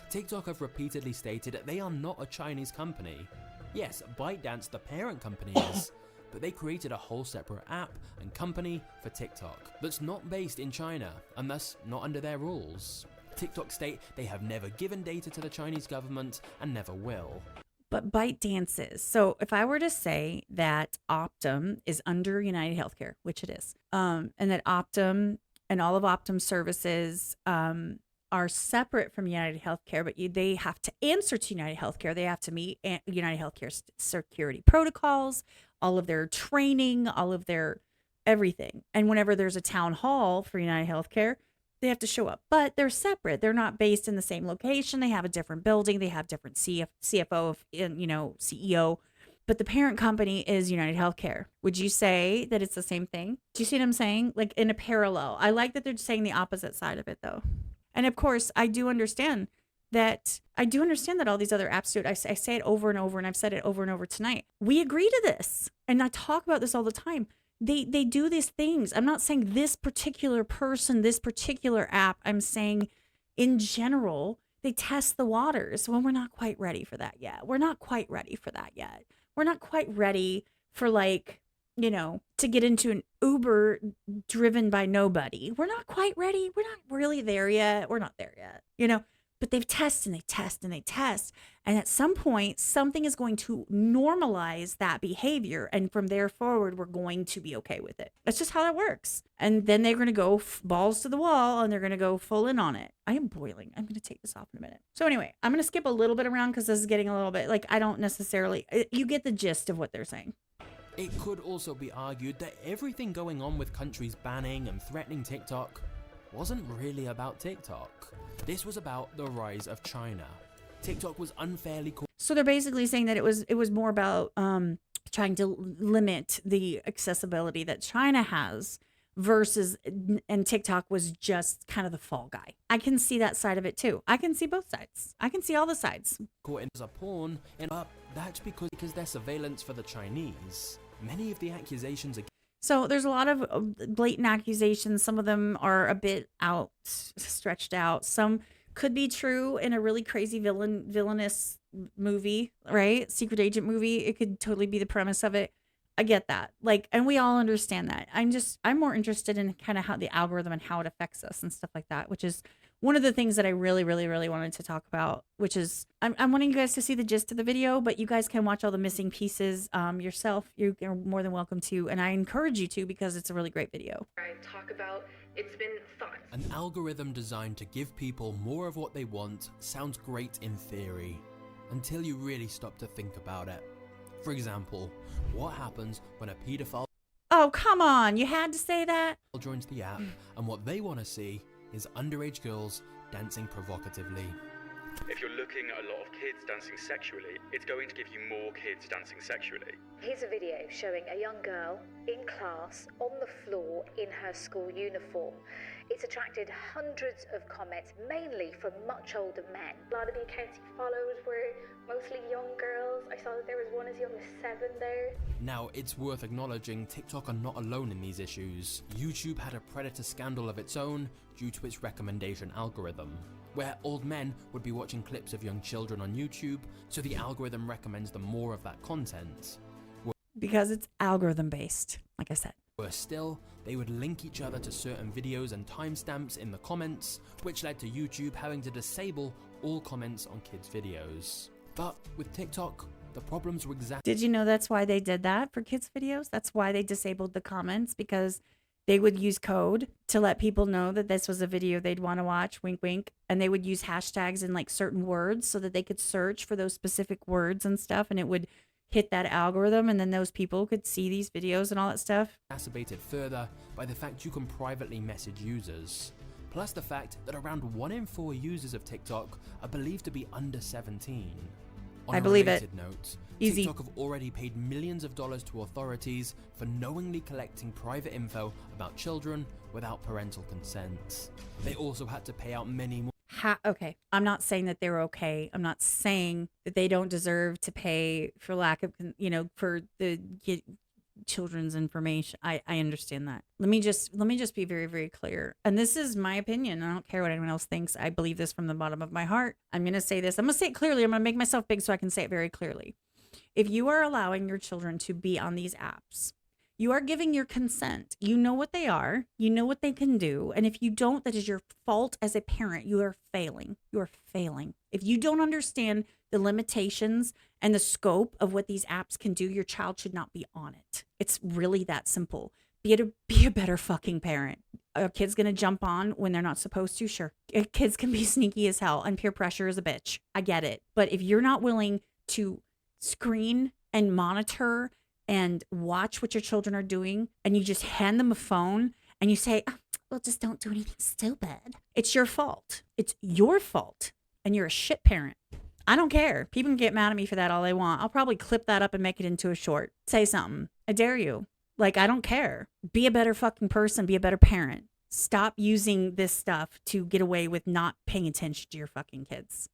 D: TikTok have repeatedly stated that they are not a Chinese company. Yes, ByteDance, the parent company, is, but they created a whole separate app and company for TikTok that's not based in China and thus not under their rules. TikTok state they have never given data to the Chinese government and never will.
A: But ByteDance is. So if I were to say that Optum is under United Healthcare, which it is, and that Optum and all of Optum's services are separate from United Healthcare, but they have to answer to United Healthcare. They have to meet United Healthcare's security protocols, all of their training, all of their everything. And whenever there's a town hall for United Healthcare, they have to show up. But they're separate. They're not based in the same location. They have a different building. They have different CFO, CEO. But the parent company is United Healthcare. Would you say that it's the same thing? Do you see what I'm saying? Like in a parallel. I like that they're saying the opposite side of it, though. And of course, I do understand that all these other apps do it. I say it over and over, and I've said it over and over tonight. We agree to this, and I talk about this all the time. They do these things. I'm not saying this particular person, this particular app. I'm saying in general, They test the waters. Well, we're not quite ready for that yet. We're not quite ready for that yet. We're not quite ready for, like, you know, to get into an Uber driven by nobody. We're not quite ready. We're not really there yet. We're not there yet, you know, but they've tested and they test and they test. And at some point, something is going to normalize that behavior. And from there forward, we're going to be okay with it. That's just how that works. And then they're going to go balls to the wall and they're going to go full in on it. I am boiling. I'm going to take this off in a minute. So anyway, I'm going to skip a little bit around because this is getting a little bit like, I don't necessarily, you get the gist of what they're saying.
D: It could also be argued that everything going on with countries banning and threatening TikTok wasn't really about TikTok. This was about the rise of China. TikTok was unfairly called.
A: So they're basically saying that it was more about trying to limit the accessibility that China has versus, and TikTok was just kind of the fall guy. I can see that side of it too. I can see both sides. I can see all the sides.
D: Caught in as a pawn, and that's because their surveillance for the Chinese. Many of the accusations are.
A: So there's a lot of blatant accusations. Some of them are a bit stretched out. Some could be true in a really crazy villainous movie, right? Secret agent movie. It could totally be the premise of it. I get that. Like, and we all understand that. I'm more interested in kind of how the algorithm and how it affects us and stuff like that, which is one of the things that I really, really, really wanted to talk about, which is I'm wanting you guys to see the gist of the video, but you guys can watch all the missing pieces yourself. You're more than welcome to, and I encourage you to because it's a really great video.
B: I talk about it's been thought.
D: An algorithm designed to give people more of what they want sounds great in theory, until you really stop to think about it. For example, what happens when a pedophile
A: Oh, come on. You had to say that?
D: joins the app and what they want to see is underage girls dancing provocatively.
G: If you're looking at a lot of kids dancing sexually, it's going to give you more kids dancing sexually.
F: Here's a video showing a young girl in class on the floor in her school uniform. It's attracted hundreds of comments, mainly from much older men.
L: A lot of the accounts he followed were mostly young girls. I saw that there was one as young as 7 there.
D: Now, it's worth acknowledging TikTok are not alone in these issues. YouTube had a predator scandal of its own due to its recommendation algorithm, where old men would be watching clips of young children on YouTube, so the algorithm recommends them more of that content.
A: Because it's algorithm based, like I said.
D: Worse still, they would link each other to certain videos and timestamps in the comments, which led to YouTube having to disable all comments on kids' videos. But with TikTok, the problems were exactly.
A: Did you know that's why they did that for kids' videos? That's why they disabled the comments, because they would use code to let people know that this was a video they'd want to watch, wink, wink. And they would use hashtags in like certain words so that they could search for those specific words and stuff. And it would hit that algorithm, and then those people could see these videos and all that stuff.
D: Exacerbated further by the fact you can privately message users. Plus the fact that around 1 in 4 users of TikTok are believed to be under 17. On
A: I believe
D: a
A: it.
D: related note,
A: Easy.
D: TikTok have already paid millions of dollars to authorities for knowingly collecting private info about children without parental consent. They also had to pay out many more.
A: Okay, I'm not saying that they're okay. I'm not saying that they don't deserve to pay for lack of, for the children's information. I understand that. Let me just be very, very clear. And this is my opinion. I don't care what anyone else thinks. I believe this from the bottom of my heart. I'm going to say this. I'm going to say it clearly. I'm going to make myself big so I can say it very clearly. If you are allowing your children to be on these apps, you are giving your consent. You know what they are. You know what they can do. And if you don't, that is your fault as a parent. You are failing. You are failing. If you don't understand the limitations and the scope of what these apps can do, your child should not be on it. It's really that simple. Be a better fucking parent. A kid's going to jump on when they're not supposed to. Sure. Kids can be sneaky as hell, and peer pressure is a bitch. I get it. But if you're not willing to screen and monitor and watch what your children are doing, and you just hand them a phone and you say, oh, well, just don't do anything stupid. It's your fault. It's your fault. And you're a shit parent. I don't care. People can get mad at me for that all they want. I'll probably clip that up and make it into a short. Say something. I dare you. Like, I don't care. Be a better fucking person. Be a better parent. Stop using this stuff to get away with not paying attention to your fucking kids.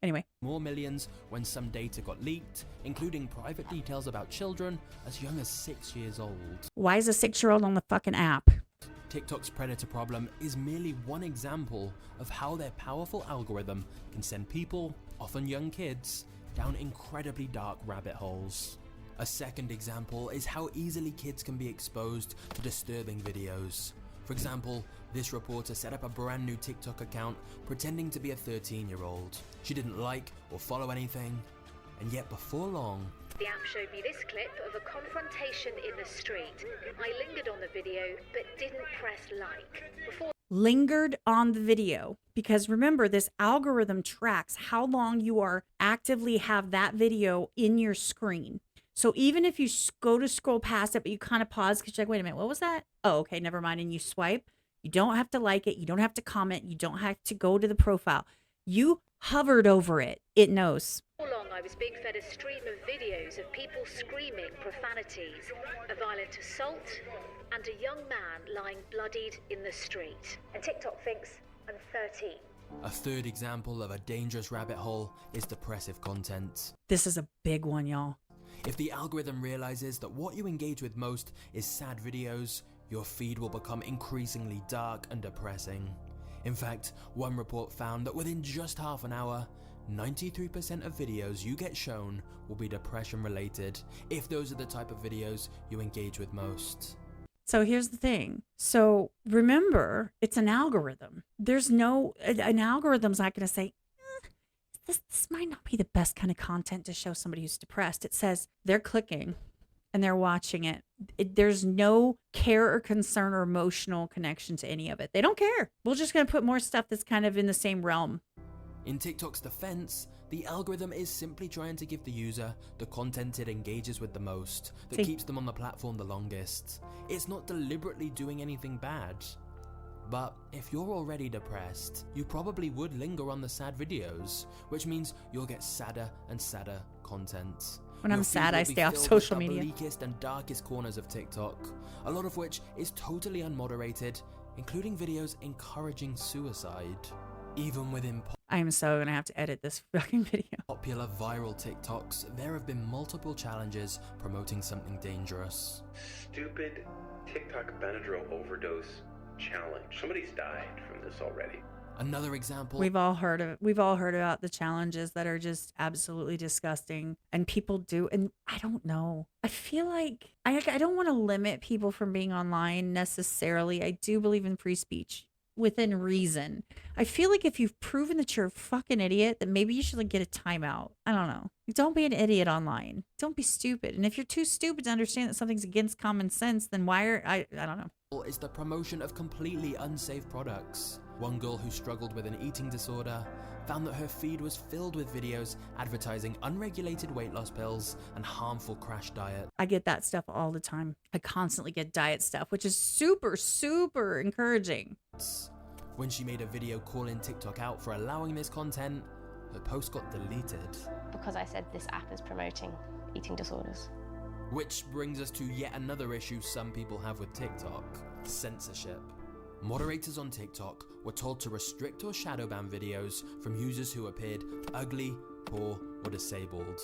A: Anyway.
D: More millions when some data got leaked, including private details about children as young as 6 years old.
A: Why is a 6-year-old on the fucking app?
D: TikTok's predator problem is merely one example of how their powerful algorithm can send people, often young kids, down incredibly dark rabbit holes. A second example is how easily kids can be exposed to disturbing videos. For example, this reporter set up a brand new TikTok account pretending to be a 13-year-old. She didn't like or follow anything, and yet before long,
F: the app showed me this clip of a confrontation in the street. I lingered on the video but didn't press like.
A: Lingered on the video, because remember, this algorithm tracks how long you are actively have that video in your screen. So even if you go to scroll past it, but you kind of pause because you're like, wait a minute, what was that? Oh, okay, never mind. And you swipe. You don't have to like it. You don't have to comment. You don't have to go to the profile. You hovered over it. It knows.
F: For long, I was being fed a stream of videos of people screaming profanities, a violent assault, and a young man lying bloodied in the street.
L: And TikTok thinks I'm 13.
D: A third example of a dangerous rabbit hole is depressive content.
A: This is a big one, y'all.
D: If the algorithm realizes that what you engage with most is sad videos, your feed will become increasingly dark and depressing. In fact, one report found that within just half an hour, 93% of videos you get shown will be depression related, if those are the type of videos you engage with most.
A: So here's the thing. So remember, it's an algorithm. There's no, an algorithm's not going to say, this might not be the best kind of content to show somebody who's depressed. It says they're clicking and they're watching it. There's no care or concern or emotional connection to any of it. They don't care. We're just going to put more stuff that's kind of in the same realm.
D: In TikTok's defense, the algorithm is simply trying to give the user the content it engages with the most, that keeps them on the platform the longest. It's not deliberately doing anything bad. But if you're already depressed, you probably would linger on the sad videos, which means you'll get sadder and sadder content.
A: When I'm sad, I stay off social media.
D: The bleakest and darkest corners of TikTok, a lot of which is totally unmoderated, including videos encouraging suicide. Even within
A: I am so gonna have to edit this fucking video.
D: Popular viral TikToks, there have been multiple challenges promoting something dangerous.
M: Stupid TikTok Benadryl overdose challenge. Somebody's died from this already.
D: Another example.
A: We've all heard about the challenges that are just absolutely disgusting, and people do. And I don't know. I feel like I don't want to limit people from being online necessarily. I do believe in free speech within reason. I feel like if you've proven that you're a fucking idiot, then maybe you should like get a timeout. I don't know. Don't be an idiot online. Don't be stupid. And if you're too stupid to understand that something's against common sense, then why are I don't know.
D: Is the promotion of completely unsafe products. One girl who struggled with an eating disorder found that her feed was filled with videos advertising unregulated weight loss pills and harmful crash diet.
A: I get that stuff all the time. I constantly get diet stuff, which is super, super encouraging.
D: When she made a video calling TikTok out for allowing this content, her post got deleted.
N: Because I said this app is promoting eating disorders.
D: Which brings us to yet another issue some people have with TikTok: censorship. Moderators on TikTok were told to restrict or shadow ban videos from users who appeared ugly, poor, or disabled.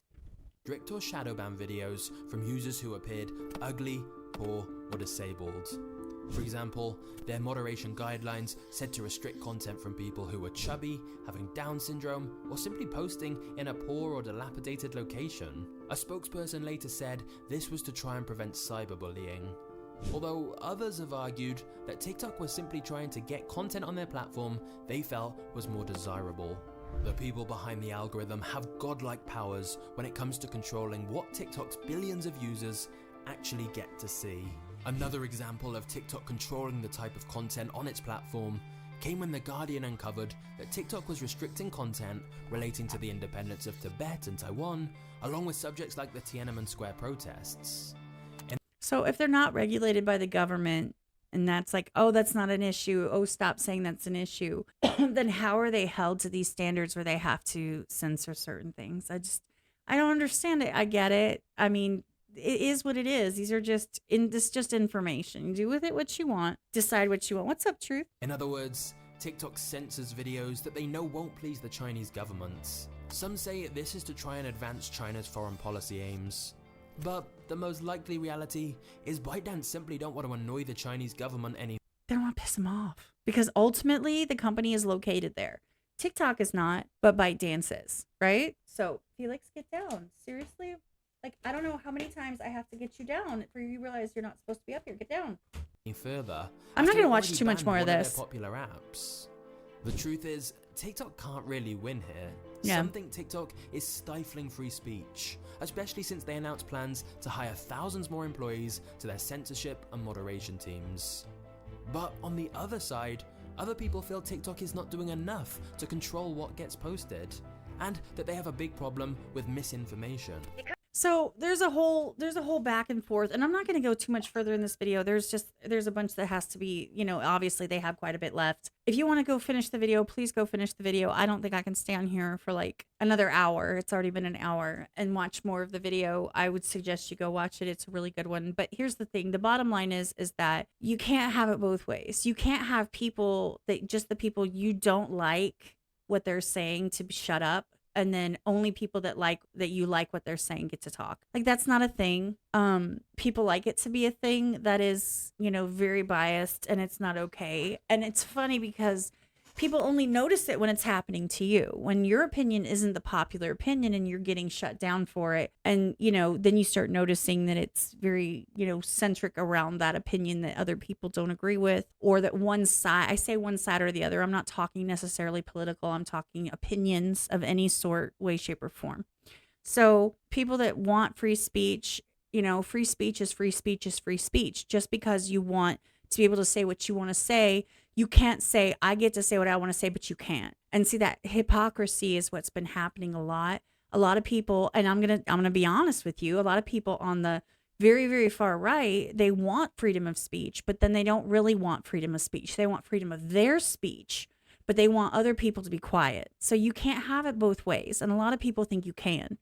D: Restrict or shadow ban videos from users who appeared ugly, poor, or disabled. For example, their moderation guidelines said to restrict content from people who were chubby, having Down syndrome, or simply posting in a poor or dilapidated location. A spokesperson later said this was to try and prevent cyberbullying. Although others have argued that TikTok was simply trying to get content on their platform they felt was more desirable. The people behind the algorithm have godlike powers when it comes to controlling what TikTok's billions of users actually get to see. Another example of TikTok controlling the type of content on its platform came when The Guardian uncovered that TikTok was restricting content relating to the independence of Tibet and Taiwan, along with subjects like the Tiananmen Square protests.
A: So if they're not regulated by the government, and that's like, oh, that's not an issue, oh, stop saying that's an issue, then how are they held to these standards where they have to censor certain things? I don't understand it. I get it. I mean, it is what it is. These are just information. You do with it what you want. Decide what you want. What's up, Truth?
D: In other words, TikTok censors videos that they know won't please the Chinese government. Some say this is to try and advance China's foreign policy aims. But the most likely reality is ByteDance simply don't want to annoy the Chinese government any.
A: they don't want to piss them off because ultimately the company is located there. TikTok is not, but ByteDance is, right? So Felix, get down. Seriously? Like, I don't know how many times I have to get you down for you to realize you're not supposed to be up here. Get down.
D: Further,
A: I'm not
D: after
A: going to
D: it
A: watch
D: already
A: too much
D: banned
A: more of
D: one
A: this.
D: their popular apps. The truth is, TikTok can't really win here.
A: Yeah.
D: Some think TikTok is stifling free speech, especially since they announced plans to hire thousands more employees to their censorship and moderation teams. But on the other side, other people feel TikTok is not doing enough to control what gets posted, and that they have a big problem with misinformation.
A: So there's a whole back and forth, and I'm not going to go too much further in this video. There's a bunch that has to be, obviously they have quite a bit left. If you want to go finish the video, please go finish the video. I don't think I can stay on here for like another hour. It's already been an hour and watch more of the video. I would suggest you go watch it. It's a really good one. But here's the thing. The bottom line is that you can't have it both ways. You can't have people the people you don't like what they're saying to shut up, and then only people that you like what they're saying get to talk. Like, that's not a thing. People like it to be a thing that is, very biased, and it's not okay. And it's funny because people only notice it when it's happening to you, when your opinion isn't the popular opinion and you're getting shut down for it. And, then you start noticing that it's very, centric around that opinion that other people don't agree with, or that one side, I say one side or the other. I'm not talking necessarily political. I'm talking opinions of any sort, way, shape, or form. So people that want free speech, free speech is free speech is free speech. Just because you want to be able to say what you want to say, you can't say, I get to say what I want to say, but you can't. And see, that hypocrisy is what's been happening a lot. A lot of people, and I'm going to be honest with you, a lot of people on the very, very far right, they want freedom of speech, but then they don't really want freedom of speech. They want freedom of their speech, but they want other people to be quiet. So you can't have it both ways. And a lot of people think you can.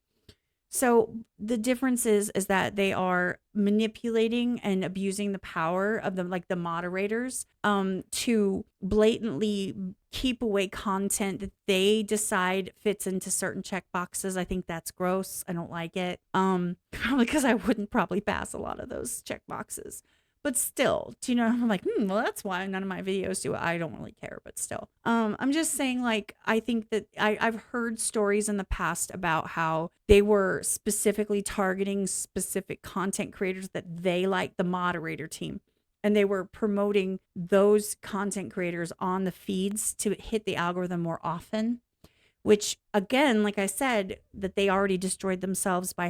A: So the difference is that they are manipulating and abusing the power of them, like the moderators, to blatantly keep away content that they decide fits into certain check boxes. I think that's gross. I don't like it. Probably because I wouldn't probably pass a lot of those check boxes. But still, I'm like, well, that's why none of my videos do it. I don't really care, but still. I'm just saying, like, I think that I've heard stories in the past about how they were specifically targeting specific content creators that they like, the moderator team. And they were promoting those content creators on the feeds to hit the algorithm more often. Which, again, like I said, that they already destroyed themselves by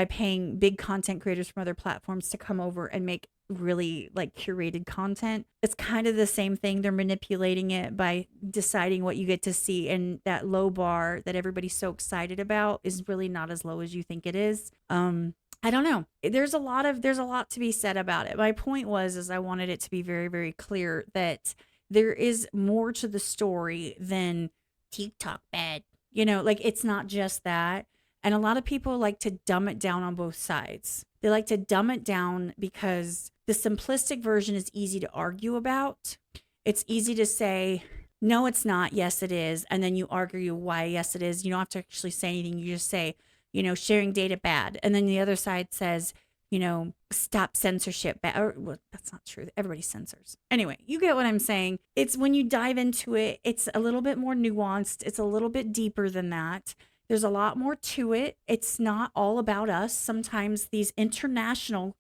A: paying big content creators from other platforms to come over and make really like curated content. It's kind of the same thing. They're manipulating it by deciding what you get to see, and that low bar that everybody's so excited about is really not as low as you think it is. I don't know. There's a lot to be said about it. My point is I wanted it to be very, very clear that there is more to the story than TikTok bad. Like, it's not just that. And a lot of people like to dumb it down on both sides. They like to dumb it down because the simplistic version is easy to argue about. It's easy to say, no, it's not. Yes, it is. And then you argue why, yes, it is. You don't have to actually say anything. You just say, sharing data bad. And then the other side says, stop censorship. Well, that's not true. Everybody censors. Anyway, you get what I'm saying. It's when you dive into it, it's a little bit more nuanced. It's a little bit deeper than that. There's a lot more to it. It's not all about us. Sometimes these international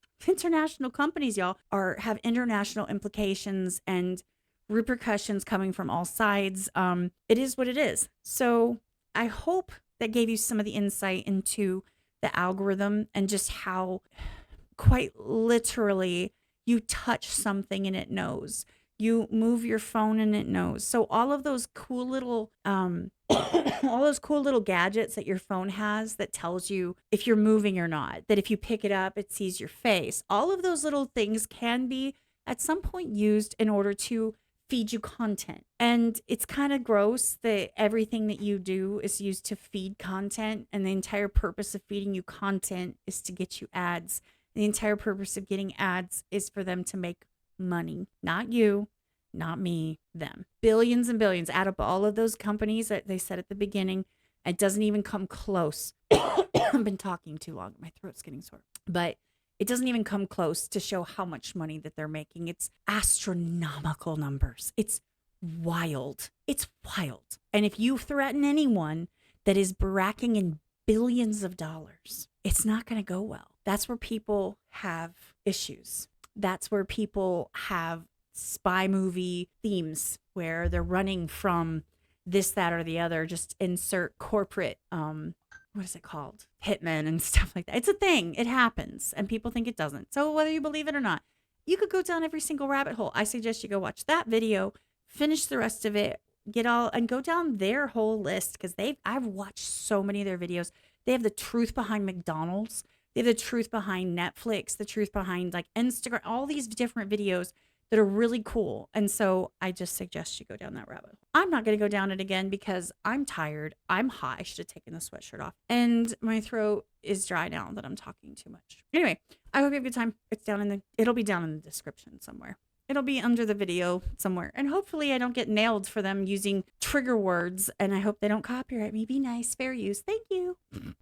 A: companies, y'all, have international implications and repercussions coming from all sides. It is what it is. So I hope that gave you some of the insight into the algorithm and just how quite literally you touch something and it knows. You move your phone and it knows. So all of those cool little gadgets that your phone has that tells you if you're moving or not, that if you pick it up, it sees your face. All of those little things can be at some point used in order to feed you content. And it's kind of gross that everything that you do is used to feed content, and the entire purpose of feeding you content is to get you ads. The entire purpose of getting ads is for them to make money. Not you, not me, them. Billions and billions out of all of those companies that they said at the beginning. It doesn't even come close. I've been talking too long. My throat's getting sore. But It doesn't even come close to show how much money that they're making. It's astronomical numbers. It's wild. It's wild. And if you threaten anyone that is bracking in billions of dollars, it's not going to go well. That's where people have issues. That's where people have spy movie themes where they're running from this, that, or the other. Just insert corporate, what is it called? Hitmen and stuff like that. It's a thing. It happens. And people think it doesn't. So whether you believe it or not, you could go down every single rabbit hole. I suggest you go watch that video, finish the rest of it, and go down their whole list, because I've watched so many of their videos. They have the truth behind McDonald's. They have the truth behind Netflix, the truth behind like Instagram, all these different videos that are really cool. And so I just suggest you go down that rabbit hole. I'm not going to go down it again because I'm tired. I'm hot. I should have taken the sweatshirt off. And my throat is dry now that I'm talking too much. Anyway, I hope you have a good time. It'll be down in the description somewhere. It'll be under the video somewhere. And hopefully I don't get nailed for them using trigger words. And I hope they don't copyright me. Be nice, fair use. Thank you.